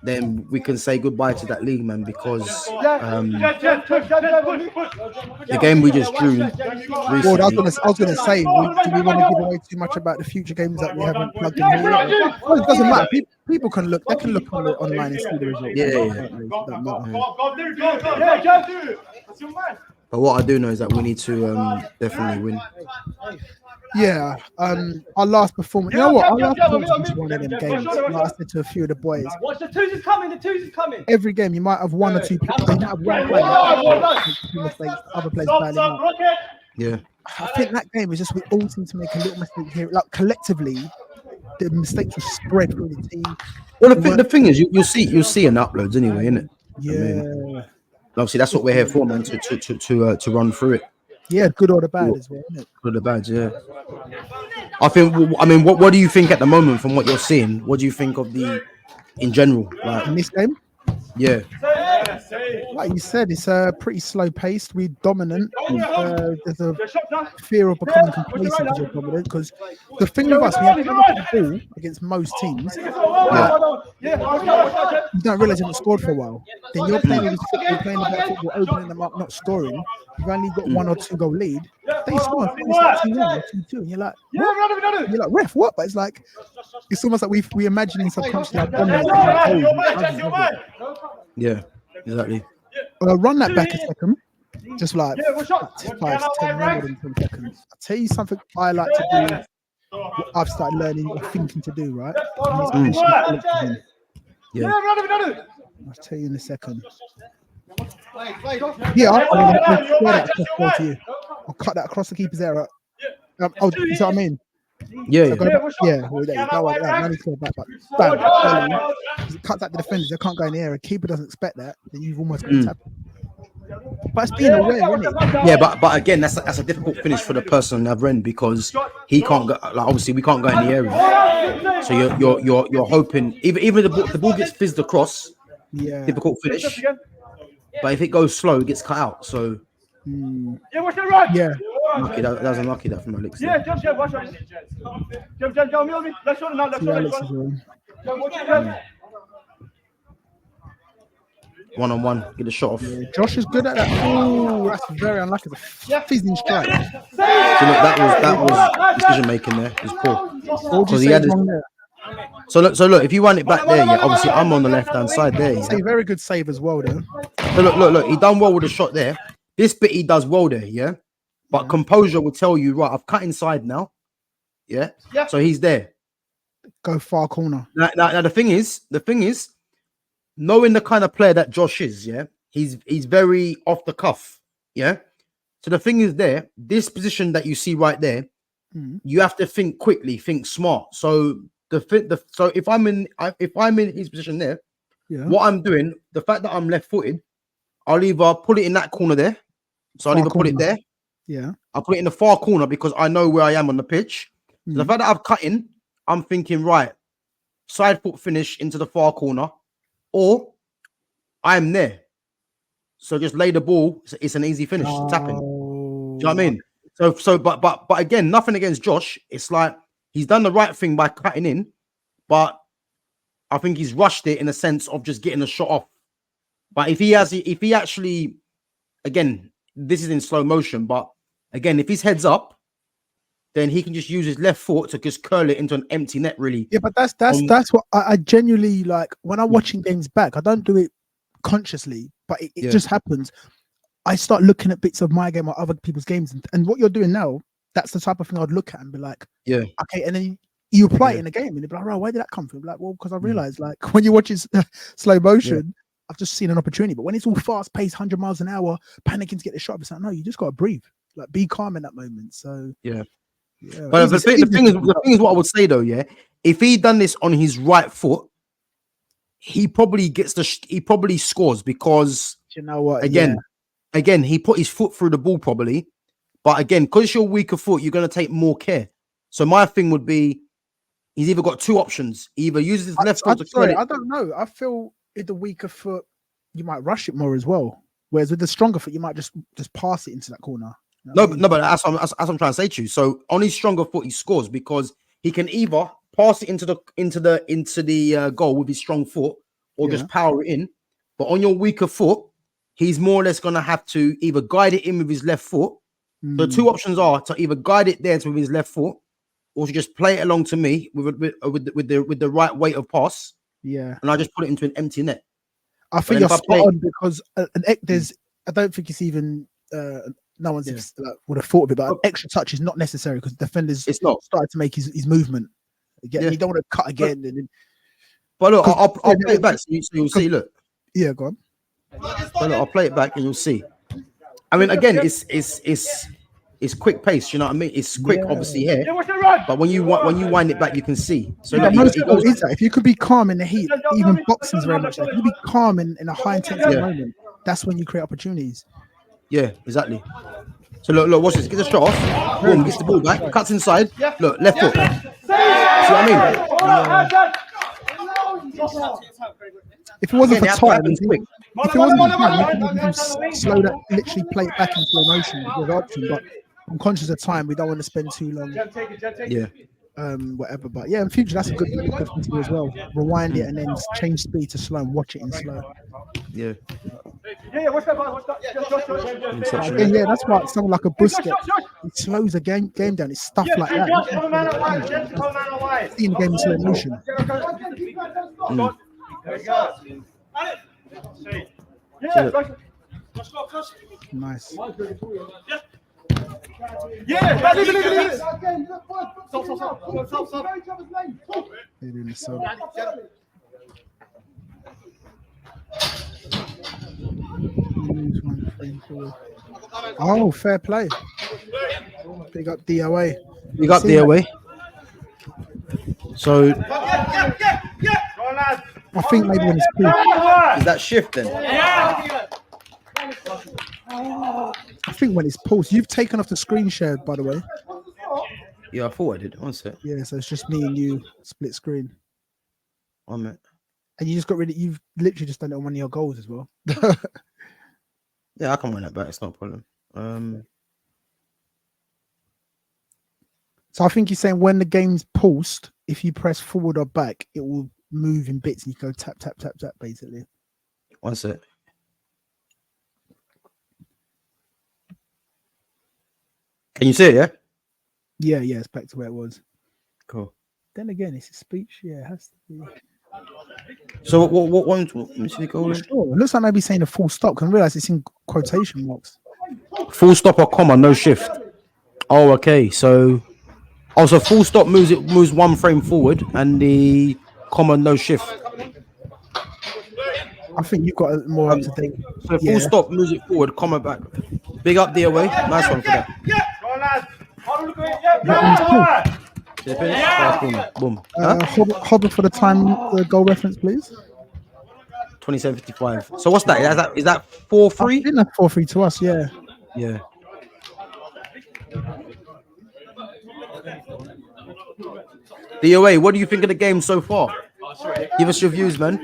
then we can say goodbye to that league, man. Because the game we just drew recently. Well, I was gonna say, do we want to give away too much about the future games that we haven't plugged in here? Well, it doesn't matter. People can look. They can look online and see the results. But what I do know is that we need to definitely win. Yeah. Our last performance. You know what? Our last performance was one of them games. Like I said to a few of the boys. Watch the twos is coming. The twos is coming. Every game, you might have 1 or 2 people. You might have one player. Mistakes, other players bailing out. Yeah. I think that game was just we all seem to make a little mistake here. Like collectively, the mistakes were spread through the team. Well, the thing is, you'll see in uploads anyway, innit? Yeah. I mean, obviously, that's what we're here for, man. To run through it. Yeah, good or the bad as well, isn't it? Good or the bad, yeah. I mean, what do you think at the moment from what you're seeing? What do you think of in general? Like, in this game? Yeah. Like you said, it's pretty slow paced. We're dominant. There's a fear of becoming complacent as you're dominant because the thing with us, we have to look at the ball against most teams. You don't realize you haven't scored for a while. Then you're playing with football, playing about football, opening them up, not scoring. You've only got 1 or 2 goal lead. They score, it's like 2-1 or 2-2, and you're like, what? You're like, ref, what? But it's like, it's almost like we're imagining subconsciously our dominance. Yeah, exactly. Run that back a second, just like 5 to 10 minutes in 10 seconds. I'll tell you something I like to do, what I've started learning or thinking to do, right? Yeah. I'll tell you in a second. Yeah, I'll square that across to you. I'll cut that across the keeper's area. You know what I mean? Yeah, so well, there you go. Like that. Manage to go back, but bam, it cuts out the defenders. They can't go in the air. A keeper doesn't expect that. Then you've almost got to tap. But it's being aware, isn't it? Yeah, but again, that's a difficult finish for the person in Avren because he can't go. Like obviously, we can't go in the area. So you're hoping even the ball gets fizzed across. Yeah, difficult finish. But if it goes slow, it gets cut out. So yeah. Lucky, that was unlucky that from Alex. Yeah, jump, watch out. Jump, let's show now, let's show. One-on-one, get a shot off. Yeah, Josh is good at that. Oh, that's very unlucky. The fizzing strike. So look, that was decision making there. It was poor. Because he had his... So look, if you run it back there, yeah, obviously I'm on the left-hand side there. Yeah. Very good save as well, though. So look, he done well with the shot there. This bit he does well there, yeah. But composure will tell you, right, I've cut inside now. Yeah. So he's there. Go far corner. Now the thing is, knowing the kind of player that Josh is, yeah, he's very off the cuff. Yeah. So the thing is this position that you see right there, you have to think quickly, think smart. So so if I'm in his position there, what I'm doing, the fact that I'm left-footed, I'll either put it in that corner there. So I'll either put it there. Yeah, I'll put it in the far corner because I know where I am on the pitch. So the fact that I've cut in, I'm thinking, right, side foot finish into the far corner, or I'm there. So just lay the ball. It's an easy finish, tapping. Do you know what I mean? But again, nothing against Josh. It's like he's done the right thing by cutting in, but I think he's rushed it in a sense of just getting a shot off. But if he actually, again, this is in slow motion, but again, if his head's up, then he can just use his left foot to just curl it into an empty net, really. Yeah, but that's what I genuinely like when I'm watching games back. I don't do it consciously, but it just happens. I start looking at bits of my game or other people's games, and what you're doing now, that's the type of thing I'd look at and be like, yeah, okay, and then you apply it in a game, and you'd be like, oh, where did that come from? Like, well, because I realized, like, when you're watching slow motion, I've just seen an opportunity. But when it's all fast paced, 100 miles an hour, panicking to get the shot, it's like, no, you just got to breathe, like be calm in that moment. So yeah. But the thing is what I would say though, yeah, if he done this on his right foot, he probably scores because you know what? Again, he put his foot through the ball probably, but again, because you're weaker foot, you're gonna take more care. So my thing would be, he's either got two options: he either uses his left foot to credit. I don't know. I feel with the weaker foot, you might rush it more as well. Whereas with the stronger foot, you might just pass it into that corner. You know no, but that's what I'm trying to say to you. So on his stronger foot, he scores because he can either pass it into the goal with his strong foot, or just power it in. But on your weaker foot, he's more or less gonna have to either guide it in with his left foot. The two options are to either guide it there with his left foot, or to just play it along to me with the right weight of pass. Yeah, and I just put it into an empty net. I think you're spot on because there's. I don't think it's even. No one's would have thought of it, but an extra touch is not necessary because defenders started to make his movement again. You don't want to cut again. But look, I'll play it back so you'll see. Look, yeah, go on. But look, I'll play it back and you'll see. I mean, again, it's quick pace. You know what I mean? It's quick, obviously here. But when you wind it back, you can see. So if you could be calm in the heat, even boxing is very much like you be calm in a high intensity moment. That's when you create opportunities. Yeah, exactly. So look, watch this. Get the shot off. Boom, gets the ball back. Cuts inside. Look, left foot. See what I mean? If it wasn't for time, if it wasn't for time, you can slow that, literally play it back in slow motion. But I'm conscious of time. We don't want to spend too long. Yeah. Whatever. But yeah, in future, that's a good thing to do as well. Rewind it and then change speed to slow and watch it in slow. Yeah. What's that? Yeah, that's why someone like a Busquets, it slows the game down. It's stuff like that. Seeing the game in slow motion. Nice. Yeah, oh, fair play. Big up DOA. Big up DOA. So I think maybe when it's peak. Is that shift then? I think when it's pulse, you've taken off the screen share, by the way. Yeah, I thought I did. One sec. Yeah, so it's just me and you split screen. 1 minute. And you just got rid of. You've literally just done it on one of your goals as well. Yeah, I can win that back. It's not a problem. So I think you're saying when the game's pulsed, if you press forward or back, it will move in bits and you go tap, tap, tap, tap, basically. 1 sec. Can you see it, yeah? Yeah, it's back to where it was. Cool. Then again, it's a speech. Yeah, it has to be. So what one? Let me see the goal. Sure. It looks like maybe saying a full stop. Can realize it's in quotation marks. Full stop or comma, no shift. Oh, okay. So full stop moves one frame forward, and the comma, no shift. I think you've got a more up to date. So full stop moves it forward, comma back. Big up DOA. Nice one for that. Boom. Hover for the time, the goal reference, please. 27:55. So what's that? Is that 4-3? I think that's 4-3 to us. Yeah. Yeah. DOA, what do you think of the game so far? Give us your views, man.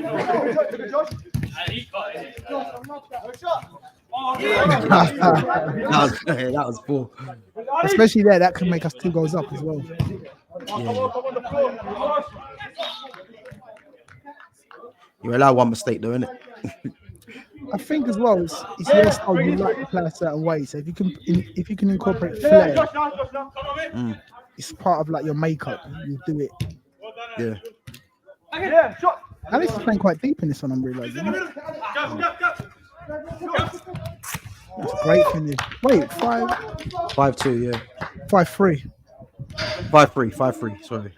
that was poor. Especially there, that can make us 2 goals up as well. Yeah. You're allowed one mistake, though, innit? I think as well, it's your style. You like to play a certain way. So if you can incorporate flair, it's part of like your makeup. You do it. Yeah. Alex is playing quite deep in this one. I'm realizing. That's great finish. Wait, 5-2, yeah. 5-3. 5-3. Sorry.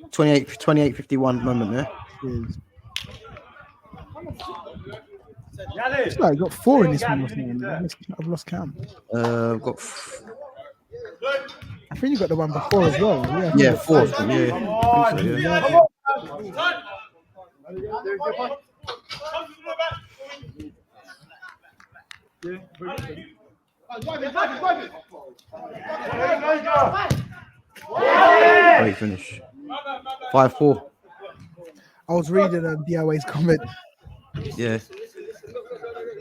28-51 moment there. Cheers. It's like I got 4 in this one. I've lost count. I've got I think you got the one before as well. yeah 4. Yeah. I think so, yeah. Great finish. 5-4. I was reading DIY's comment. Yeah.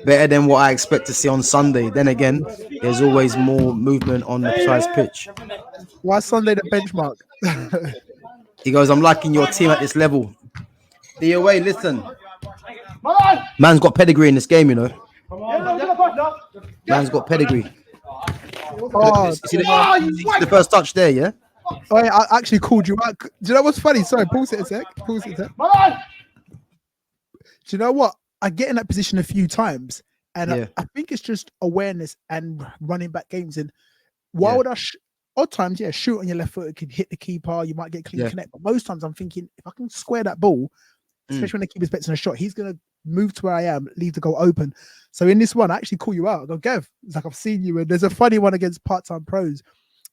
Better than what I expect to see on Sunday. Then again, there's always more movement on the precise pitch. Why Sunday the benchmark? He goes, I'm liking your team at this level. DOA, listen. Man's got pedigree in this game, you know. Man's got pedigree. Oh, See the first touch there, yeah? Oh, yeah, I actually called you out. Do you know what's funny? Sorry, pause it a sec. Do you know what? I get in that position a few times, and I think it's just awareness and running back games. And why would I? Odd times, shoot on your left foot, it could hit the keeper. You might get clean connect. But most times, I'm thinking if I can square that ball, especially when the keeper's expecting a shot, he's gonna move to where I am, leave the goal open. So in this one, I actually call you out. I go, Gav, it's like I've seen you. And there's a funny one against part-time pros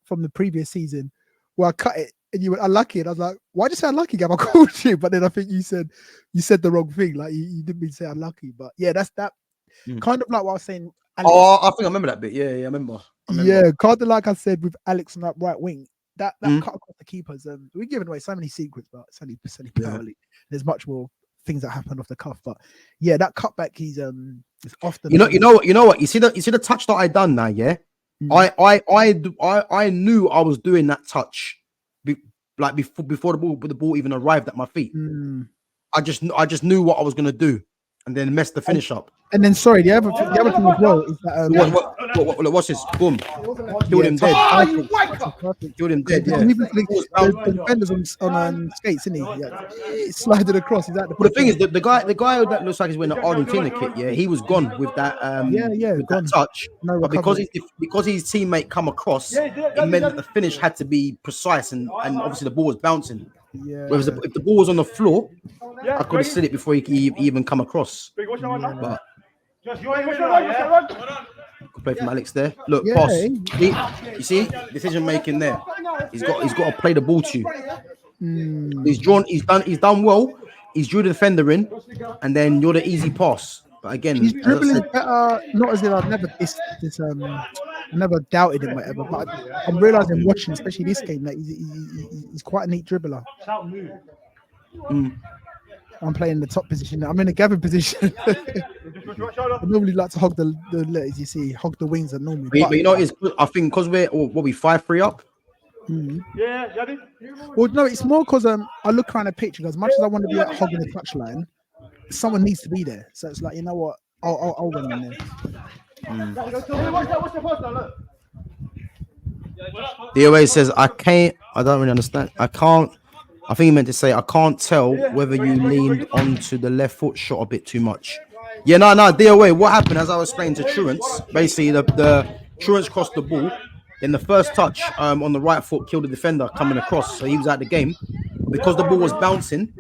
from the previous season where I cut it and you were unlucky. And I was like, why did you say unlucky, Gav? I called you. But then I think you said the wrong thing. Like you didn't mean to say unlucky. But yeah, that's that kind of like what I was saying. Alex. Oh, I think I remember that bit. Yeah, I remember. Yeah, kind of like I said with Alex on that right wing. That cut across the keepers. We're giving away so many secrets, but it's only early. There's much more things that happen off the cuff, but yeah, that cutback he's often. You know what? You see the touch that I done now. Yeah, I knew I was doing that touch, before the ball even arrived at my feet. I just knew what I was gonna do, and then messed the finish up. And then sorry, the other thing as well is that what's this? Boom, killed him dead. Killed him dead. Yeah. The defenders on skates, isn't he? Yeah, he slided across. He's at the. Well, the thing is, the guy that looks like he's wearing an Argentina kit. Yeah, he was gone with that. With that touch. No, but because his teammate come across, it meant that the finish had to be precise, and obviously the ball was bouncing. Yeah. Whereas if the ball was on the floor, I could have slid it before he even come across. But good play from Alex there. Look, pass. You see, decision making there. He's got to play the ball to you. He's done well. He's drew the defender in, and then you're the easy pass. But again, he's dribbling better. Not as if I've never doubted him, whatever. But I'm realizing watching, especially this game, that he's quite a neat dribbler. I'm playing the top position now. I'm in a Gavin position. I normally like to hog the letters, you see, hog the wings and normally. But you know, I think because we're 5-3 up. Well, no, it's more because I look around the pitch because as much as I want to be at hogging the touchline, someone needs to be there. So it's like, you know what, I'll run in there. DOA says I don't really understand. I think he meant to say I can't tell whether you leaned onto the left foot shot a bit too much. Yeah, no, DOA. What happened, as I was explaining to Truants, basically the Truants crossed the ball. Then the first touch on the right foot killed the defender coming across, so he was out of the game. Because the ball was bouncing,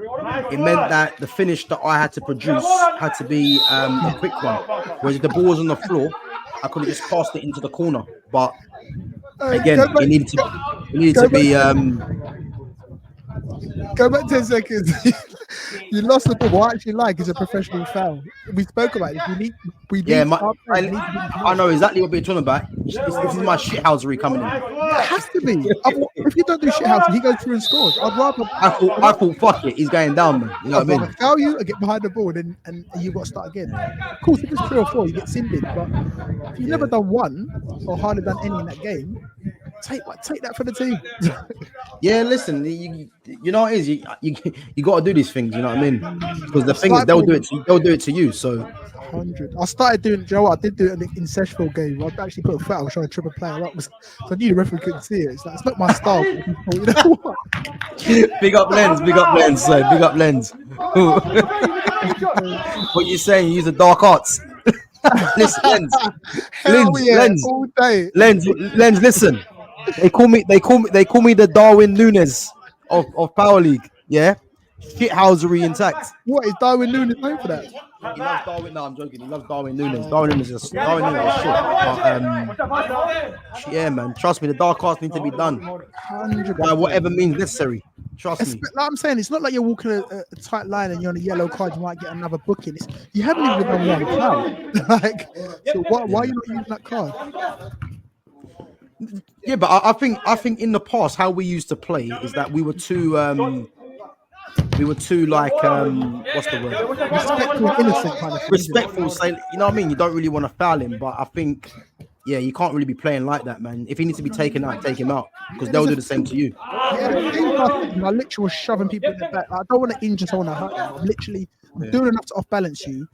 it meant that the finish that I had to produce had to be a quick one. Whereas if the ball was on the floor, I could have just passed it into the corner. But again, it needed to be. Go back 10 seconds. You lost the ball. What I actually like is a professional foul. We spoke about it. I know exactly what we're talking about. This is my shithousery coming in. It has to be. If you don't do shithousery, he goes through and scores. I'd rather. I thought, fuck it, he's going down, man. You know what I mean? Foul you and get behind the ball, and you've got to start again. Of course, if it's 3 or 4, you get sinned in. But if you've never done one or hardly done any in that game, take that for the team. Yeah, listen, you know what it is. You got to do these things. You know what I mean? Because the thing is, they'll do it to you. So 100. I started doing. Joe, I did do it in the Seshville game. I actually put a foul, trying to trip a player up. So I knew the referee couldn't see it. It's not my style. You know what? Big up Lens. Big up Lens. What you saying? You use the dark arts. Listen, Lens. Listen. They call me the Darwin Núñez of Power League. Yeah, shithousery intact. What is Darwin Núñez known for that? He loves Darwin. No, I'm joking. He loves Darwin Núñez. Darwin Núñez is shit. But, yeah, man. Trust me, the dark arts need to be done 100%. by whatever means necessary. Trust me. Like I'm saying, it's not like you're walking a tight line and you're on a yellow card. You might get another booking. You haven't even done one foul. Like, so why are you not using that card? Yeah, but I think in the past how we used to play is that we were too like what's the word? Respectful, innocent kind of thing. Respectful. Say, you know what I mean? You don't really want to foul him, but I think you can't really be playing like that, man. If he needs to be taken out, take him out because they'll do the same to you. Yeah, I literally was shoving people in the back. I don't want to injure someone or hurt them. I'm doing enough to off balance you,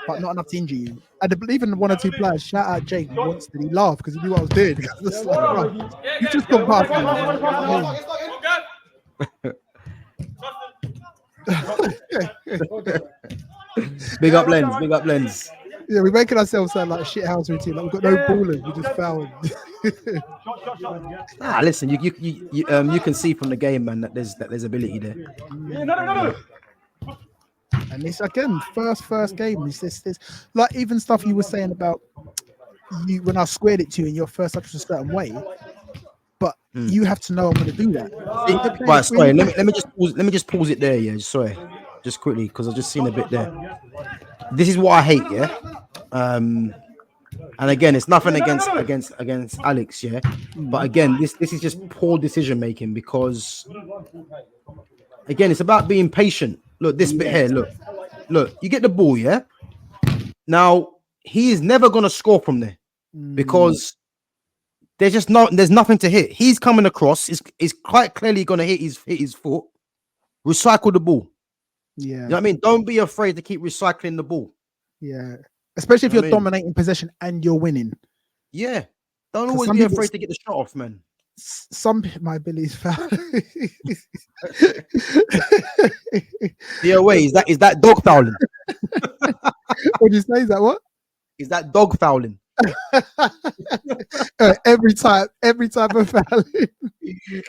but not enough to injure you. I believe in one or two players. Shout out Jake once did he laughed because he knew what I was doing. It's like, bro, you just got past me. Big up Lens. Yeah, we're making ourselves sound like a shit house routine. Like we've got no ballers, we're just fouling. Listen, you can see from the game, man, that there's ability there. No. And it's again first game. It's this like even stuff you were saying about you when I squared it to you in your first touch a certain way, but you have to know I'm going to do that. Right, sorry. Let me just pause it there. Yeah, sorry, just quickly because I've just seen a bit there. This is what I hate. Yeah, and again, it's nothing against Alex. Yeah, but again, this is just poor decision making because again, it's about being patient. Look, this bit here. Look. You get the ball, yeah. Now he is never gonna score from there because there's nothing to hit. He's coming across. Is quite clearly gonna hit his foot. Recycle the ball. Yeah, you know what I mean. Don't be afraid to keep recycling the ball. Yeah, especially if you're dominating possession and you're winning. Yeah, don't always be afraid to get the shot off, man. Some my Billy's foul. Yeah, wait, is that dog fouling? What do you say? Is that what? Is that dog fouling? Every time of fouling.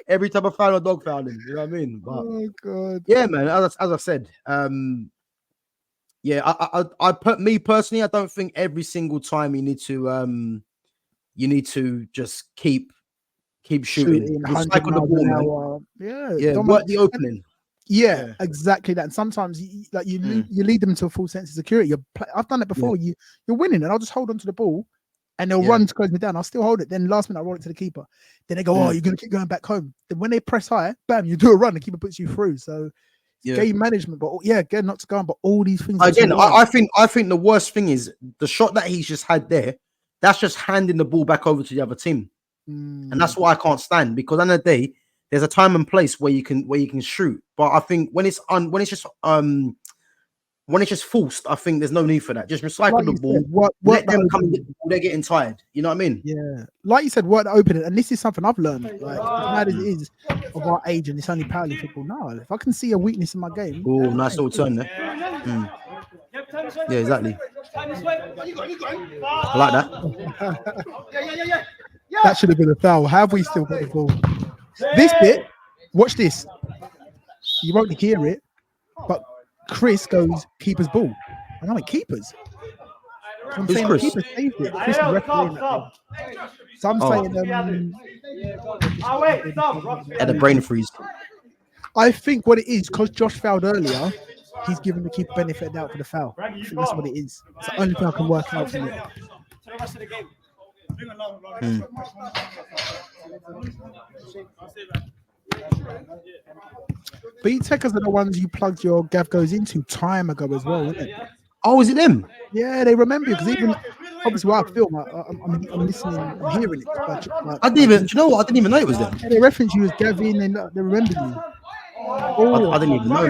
Every time of foul or dog fouling. You know what I mean? But, oh god. Yeah, man. As I said, me personally, I don't think every single time you need to just keep shooting. Recycle the ball, man. Yeah. Work the opening. Yeah, exactly that. And sometimes you lead them to a full sense of security. I've done it before. You're winning, and I'll just hold on to the ball, and they'll run to close me down. I'll still hold it. Then last minute I roll it to the keeper. Then they go, "Oh, you're gonna keep going back home." Then when they press high, bam, you do a run. The keeper puts you through. So game management, but again, not to go on, but all these things. Again, I think the worst thing is the shot that he's just had there. That's just handing the ball back over to the other team, and that's what I can't stand because at the end of the day, there's a time and place where you can shoot. But I think when it's just forced, I think there's no need for that. Just recycle the ball. Let them come and get the ball. They're getting tired. You know what I mean? Yeah. Like you said, work the opening. And this is something I've learned. Like, as mad as it is of our age and it's only powerly football now. If I can see a weakness in my game. Oh, nice little turn there. Yeah, exactly. I like that. That should have been a foul. Have we still got the ball? This bit, watch this. You won't hear it, but Chris goes keeper's ball. And I'm like, keepers. I'm saying Chris? Keeper saved it. Chris is refereeing that thing. So I'm saying At the brain freeze. I think what it is, because Josh fouled earlier, he's giving the keeper benefit of the doubt for the foul. I think that's what it is. It's the only thing I can work out from it. B-Techers are the ones you plugged your Gav Goes into time ago as well, isn't it? Oh, is it them? Yeah, they remember you because even obviously while I film, I'm listening, I'm hearing it. But, I didn't even. Do you know what? I didn't even know it was them. Yeah, they reference you as Gavin and they remember you. Oh, I didn't even know.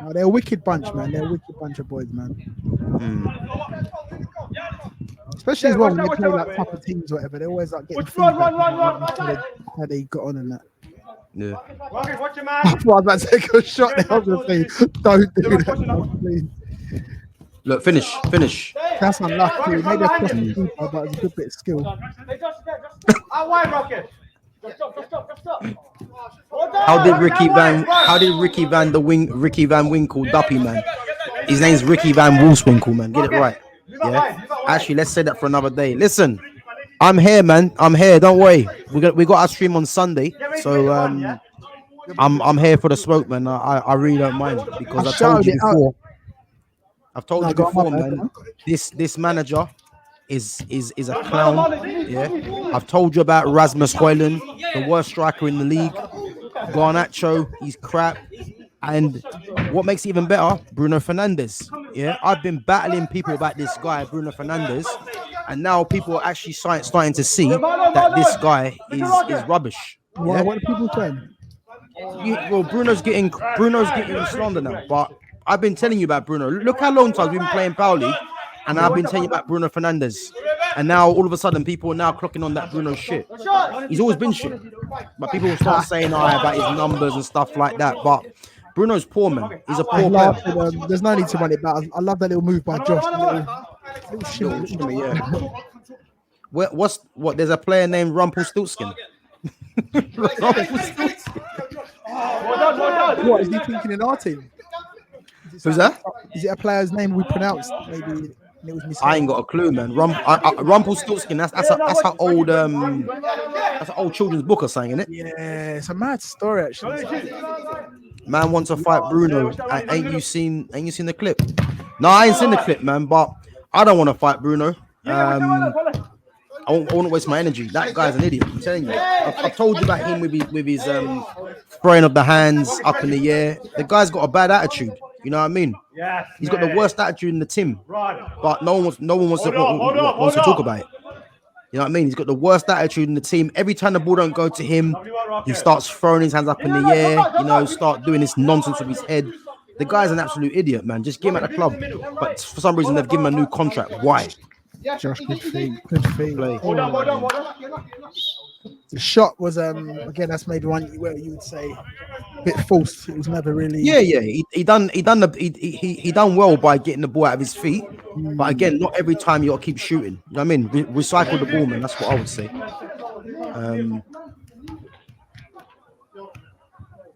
No, they're a wicked bunch, man. They're a wicked bunch of boys, man. Especially as well when they play like proper teams or whatever. They always like getting feedback how they got on and that. Yeah. Watch your man. I thought I was about to take a shot there. I was going to say, don't do that, please. Look, finish. That's unlucky. Maybe I crossed the keeper, but it's a good bit of skill. Out wide, Rocket. How did Ricky Van Winkle Duppy, man? His name's Ricky Van Wolfswinkle, man. Get it right. Yeah. Actually, let's say that for another day. Listen, I'm here, man. I'm here. Don't worry. We got our stream on Sunday, so I'm here for the smoke, man. I really don't mind because I told you before. I've told you before, man. This manager is a clown. Yeah. I've told you about Rasmus Højlund, the worst striker in the league. Garnacho, he's crap. And what makes it even better, Bruno Fernandes. Yeah, I've been battling people about this guy, Bruno Fernandes, and now people are actually starting to see that this guy is rubbish. Yeah? What are people saying? Well, Bruno's getting slandered now, but I've been telling you about Bruno. Look how long time we've been playing Power League, and I've been telling you about Bruno Fernandes. And now all of a sudden people are now clocking on that Bruno shit. He's always been shit. But people will start saying about his numbers and stuff like that. But Bruno's poor, man. He's a poor player. There's no need to run it back. I love that little move by Josh. Little shimmy, yeah. What? There's a player named Rumpelstiltskin. What is he thinking in our team? Who's that? Is it a player's name we pronounced? Maybe it was I ain't got a clue, man. Rumpelstiltskin. That's an old children's book or something, isn't it? Yeah, it's a mad story actually. Man wants to fight Bruno. Ain't you seen the clip? No, I ain't seen the clip, man. But I don't want to fight Bruno. I won't waste my energy. That guy's an idiot. I'm telling you. I've told you about him with his throwing of the hands up in the air. The guy's got a bad attitude. You know what I mean? Yes, he's got the worst attitude in the team. But no one wants to talk about it. You know what I mean? He's got the worst attitude in the team. Every time the ball don't go to him, he starts throwing his hands up in the air. You know, start doing this nonsense with his head. The guy's an absolute idiot, man. Just give him at the club. But for some reason, they've given him a new contract. Why? Josh, good feet. The shot was again, that's maybe one where you would say a bit false. It was never really. Yeah. He done well by getting the ball out of his feet. But again, not every time you got to keep shooting. You know what I mean? Recycle the ball, man. That's what I would say.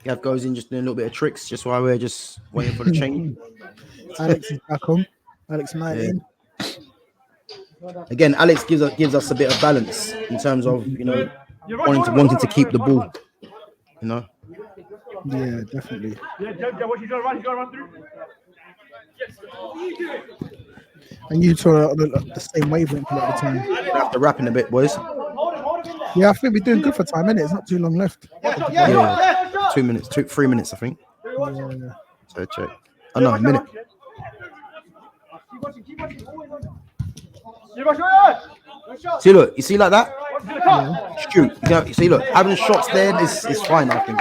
Gav goes in just doing a little bit of tricks, just while we're just waiting for the change. Alex is back on. Alex 19. Yeah. Again, Alex gives us a bit of balance in terms of, you know, wanting to keep the ball. You know. Yeah, definitely. What he's gonna run through. And you two are on the same wavelength a lot of the time. We have to wrap in a bit, boys. Yeah, I think we're doing good for time, innit? It's not too long left. Yeah, 3 minutes, I think. Yeah. So check. Oh no, a minute. See, look, you see like that? Shoot. You see, look, having shots there is fine, I think.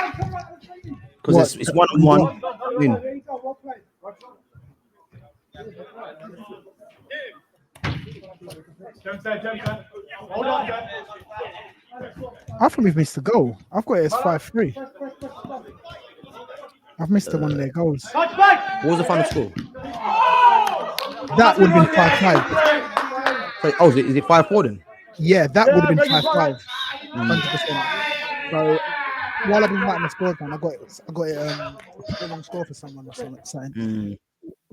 Because it's 1-on-1. Win. I think we've missed a goal. I've got it as 5-3. I've missed one of their goals. What was the final score? That would have been 5-5. Oh, is it 5-4 then? Yeah, that would have been 5-5. 100%. So while I've been writing the score down, I got it wrong score for someone or something.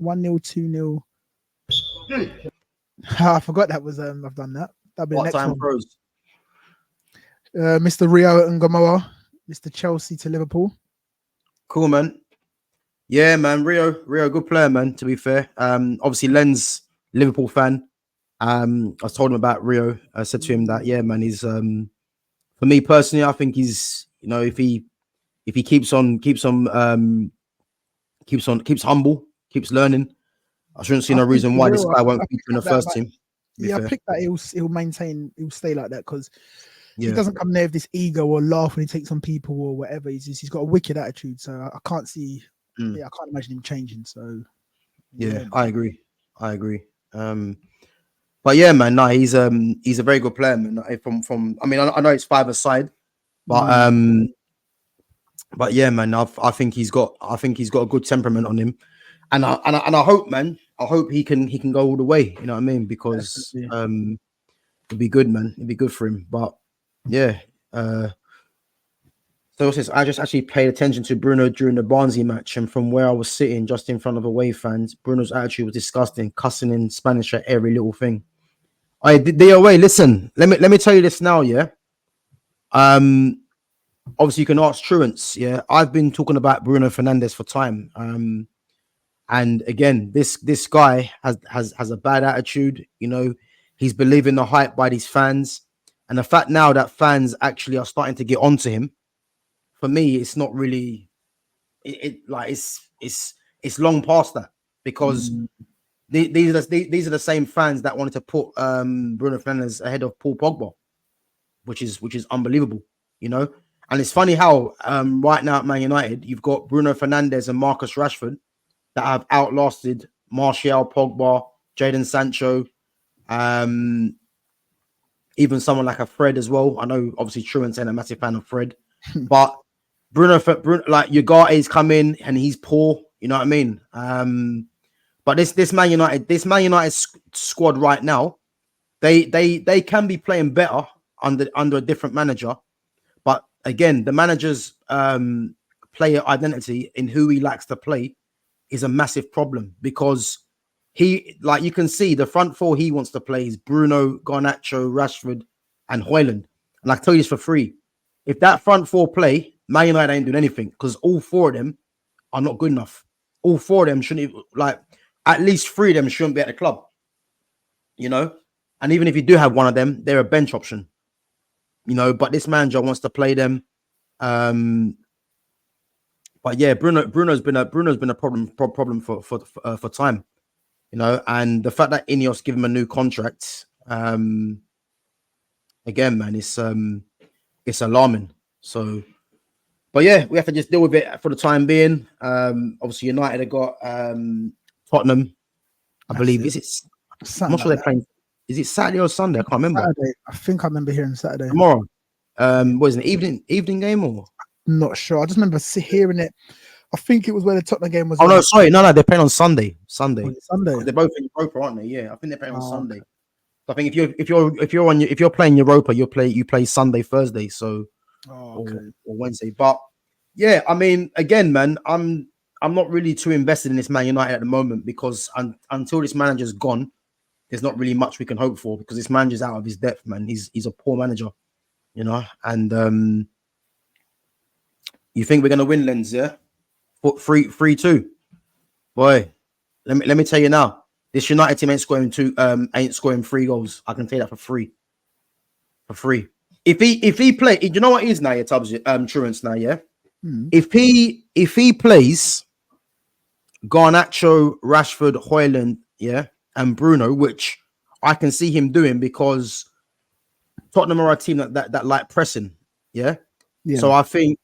1-0, 2-0. I forgot that was I've done that. That'd be the next one. Pros? Mr. Rio and Gamoa, Mr. Chelsea to Liverpool. Cool, man. Yeah, man. Rio, good player, man. To be fair, obviously Len's Liverpool fan. I told him about Rio. I said to him that, yeah, man, he's for me personally, I think he's, you know, if he keeps humble, keeps learning, I shouldn't see no reason why this guy won't feature in the first team. Yeah, I picked that he'll stay like that because he doesn't come there with this ego or laugh when he takes on people or whatever. He's got a wicked attitude, so I can't see. Yeah, I can't imagine him changing. So yeah, I agree. But yeah, man, no, he's a very good player, man. From I mean, I know it's 5-a-side, but yeah, man, I think he's got a good temperament on him, and I hope, man, he can go all the way. You know what I mean? Because it'd be good, man. It'd be good for him. But yeah, So says, I just actually paid attention to Bruno during the Barnsley match, and from where I was sitting, just in front of away fans, Bruno's attitude was disgusting, cussing in Spanish at every little thing. I the away. Listen, let me tell you this now, yeah. Obviously you can ask truants, yeah. I've been talking about Bruno Fernandes for time. And again, this guy has a bad attitude. You know, he's believing the hype by these fans, and the fact now that fans actually are starting to get onto him. For me, it's not really. It's long past that, because these are the same fans that wanted to put Bruno Fernandes ahead of Paul Pogba, which is unbelievable, you know. And it's funny how right now at Man United you've got Bruno Fernandes and Marcus Rashford that have outlasted Martial, Pogba, Jadon Sancho, even someone like a Fred as well. I know obviously Truant's a massive fan of Fred, but Bruno, like Ugate's come in and he's poor. You know what I mean? But this Man United squad right now, they can be playing better under a different manager. But again, the manager's player identity in who he likes to play is a massive problem, because he, like you can see, the front four he wants to play is Bruno, Garnacho, Rashford, and Højlund. And I tell you this for free: if that front four play, Man United ain't doing anything, because all four of them are not good enough. All four of them shouldn't, like, at least three of them shouldn't be at the club, you know. And even if you do have one of them, they're a bench option, you know. But this manager wants to play them. But yeah, Bruno's been a problem for time, you know. And the fact that Ineos give him a new contract, again, man, it's alarming. So, but yeah, we have to just deal with it for the time being. Obviously, United have got Tottenham, I believe. Is it? I'm not sure they're playing. Is it Saturday or Sunday? I can't remember. Saturday. I think I remember hearing Saturday. Tomorrow. What is it, an evening game or? Not sure. I just remember hearing it. I think it was where the Tottenham game was. Oh no, sorry, no, they're playing on Sunday. Sunday. They're both in Europa, aren't they? Yeah, I think they're playing on Sunday. Okay. So I think if you're playing Europa, you play Sunday, Thursday, so or Wednesday. But yeah, I mean, again, man, I'm not really too invested in this Man United at the moment, because until this manager's gone, there's not really much we can hope for, because this manager's out of his depth, man. He's a poor manager, you know. And you think we're gonna win, Lens? Yeah, 3-2. Boy, let me tell you now, this United team ain't scoring 3 goals. I can tell you that for free. If he play, you know what it is now, yeah, Tubbs, Truants now, yeah. If he plays Garnacho, Rashford, Højlund, yeah, and Bruno, which I can see him doing, because Tottenham are a team that like pressing, yeah. So I think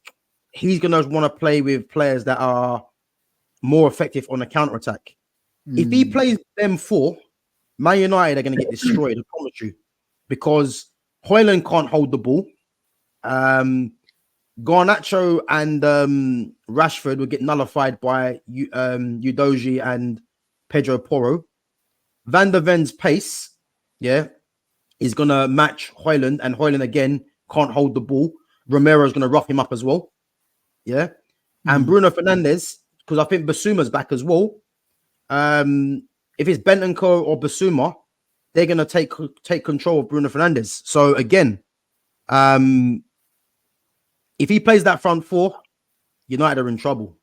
he's gonna want to play with players that are more effective on the counter attack. If he plays them four, Man United are gonna get destroyed, I promise you, because Højlund can't hold the ball. Garnacho and Rashford will get nullified by Udogie and Pedro Porro. Van der Ven's pace, yeah, is gonna match Højlund, and Højlund again can't hold the ball. Romero's gonna rough him up as well, yeah. And Bruno Fernandes, because I think Basuma's back as well. If it's Bentancur or Basuma, they're gonna take control of Bruno Fernandes. So again, if he plays that front four, United are in trouble,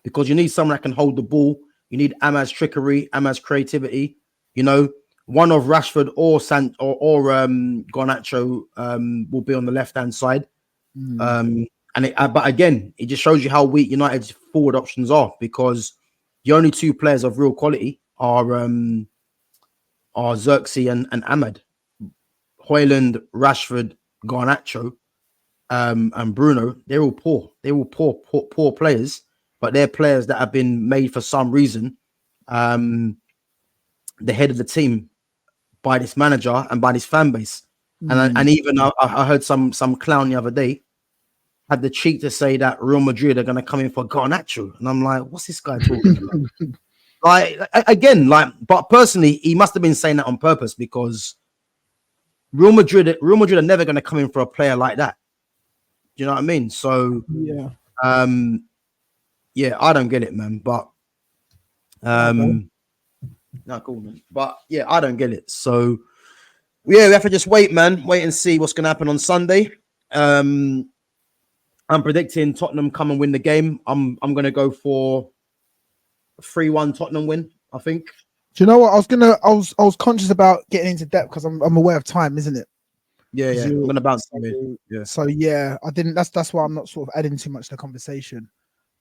because you need someone that can hold the ball. You need Amaz's trickery, Amaz's creativity. You know, one of Rashford or Garnacho will be on the left-hand side. But again, it just shows you how weak United's forward options are, because the only two players of real quality are Xerxes and Ahmad. Højlund, Rashford, Garnacho, and Bruno, they're all poor. They're all poor players, but they're players that have been made for some reason the head of the team by this manager and by this fan base. And even I heard some clown the other day had the cheek to say that Real Madrid are going to come in for Garnacho, and I'm like, what's this guy talking about? But personally, he must have been saying that on purpose, because Real Madrid are never going to come in for a player like that. you know what I mean? So Yeah. Yeah, I don't get it, man. But no, cool, man. But yeah, I don't get it. So yeah, we have to just wait, man. Wait and see what's gonna happen on Sunday. I'm predicting Tottenham come and win the game. I'm gonna go for a 3-1 Tottenham win, I think. Do you know what? I was conscious about getting into depth because I'm aware of time, isn't it? Yeah. I'm gonna bounce you. Yeah. So yeah, I didn't. That's why I'm not sort of adding too much to the conversation.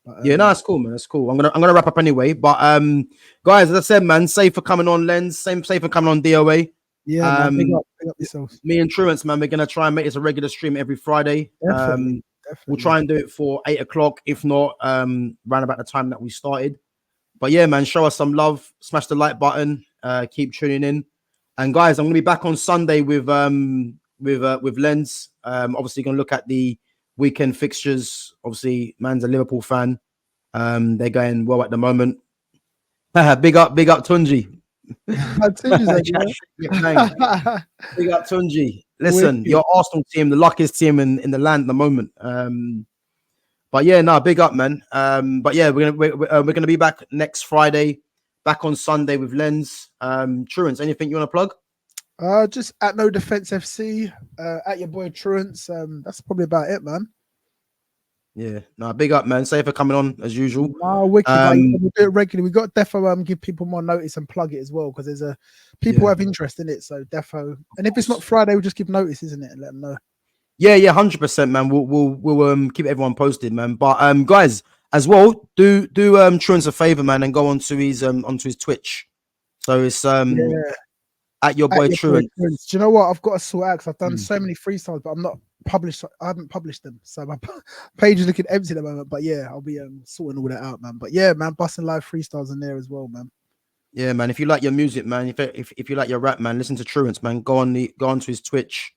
But, yeah, no, that's cool, man. That's cool. I'm gonna wrap up anyway. But guys, as I said, man, safe for coming on Lens, safe for coming on DOA. Yeah, man, big up yourself. Me and Truants, man, we're gonna try and make this a regular stream every Friday. Definitely. We'll try and do it for 8 o'clock, if not round about the time that we started. But yeah, man, show us some love, smash the like button, keep tuning in. And guys, I'm gonna be back on Sunday with Lens. Obviously gonna look at the weekend fixtures. Obviously, man's a Liverpool fan. They're going well at the moment. Big up Tunji. Big up Tunji. Listen, your Arsenal team, the luckiest team in the land at the moment. But yeah, no, big up, man. But yeah, we're gonna be back next Friday, back on Sunday with Lens. Truants, anything you want to plug? Just at No Defense FC, at your boy Truants. That's probably about it, man. Yeah, no, big up, man. Safe for coming on as usual. Wicked, we'll do it regularly. We got Defo give people more notice and plug it as well because there's people have interest in it. So Defo, and if it's not Friday, we'll just give notice, isn't it, and let them know. Yeah, 100%, man. We'll keep everyone posted, man. But guys, as well, do Truants a favor, man, and go onto his Twitch. So it's at your boy Truants. Do you know what? I've got to sort out because I've done so many freestyles, but I haven't published them, so my page is looking empty at the moment. But yeah, I'll be sorting all that out, man. But yeah, man, busting live freestyles in there as well, man. Yeah, man. If you like your music, man, if you like your rap, man, listen to Truants, man. Go onto his Twitch.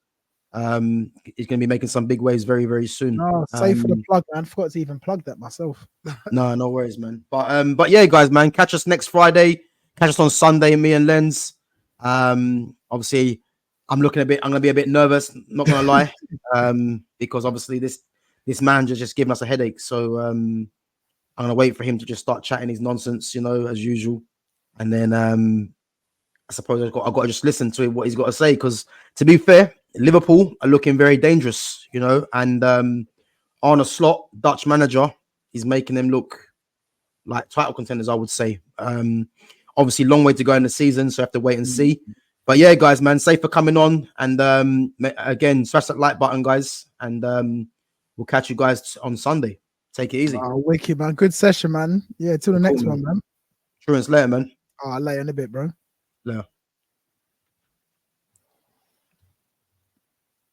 He's gonna be making some big waves very, very soon. Oh, safe for the plug, man. I forgot to even plug that myself. No worries, man. But yeah, guys, man, catch us next Friday. Catch us on Sunday, me and Lens. Obviously, I'm gonna be a bit nervous, not gonna lie. Because obviously this man just giving us a headache. So I'm gonna wait for him to just start chatting his nonsense, as usual. And then I suppose I've got to just listen to what he's got to say. Because to be fair, Liverpool are looking very dangerous, and Arne Slot, Dutch manager, is making them look like title contenders, I would say. Obviously, long way to go in the season, so I have to wait and see. But yeah, guys, man, safe for coming on. And again, smash that like button, guys. And we'll catch you guys on Sunday. Take it easy. Wicked, man. Good session, man. Yeah, till the next one, man. Truants, later, man. Later in a bit, bro. Later.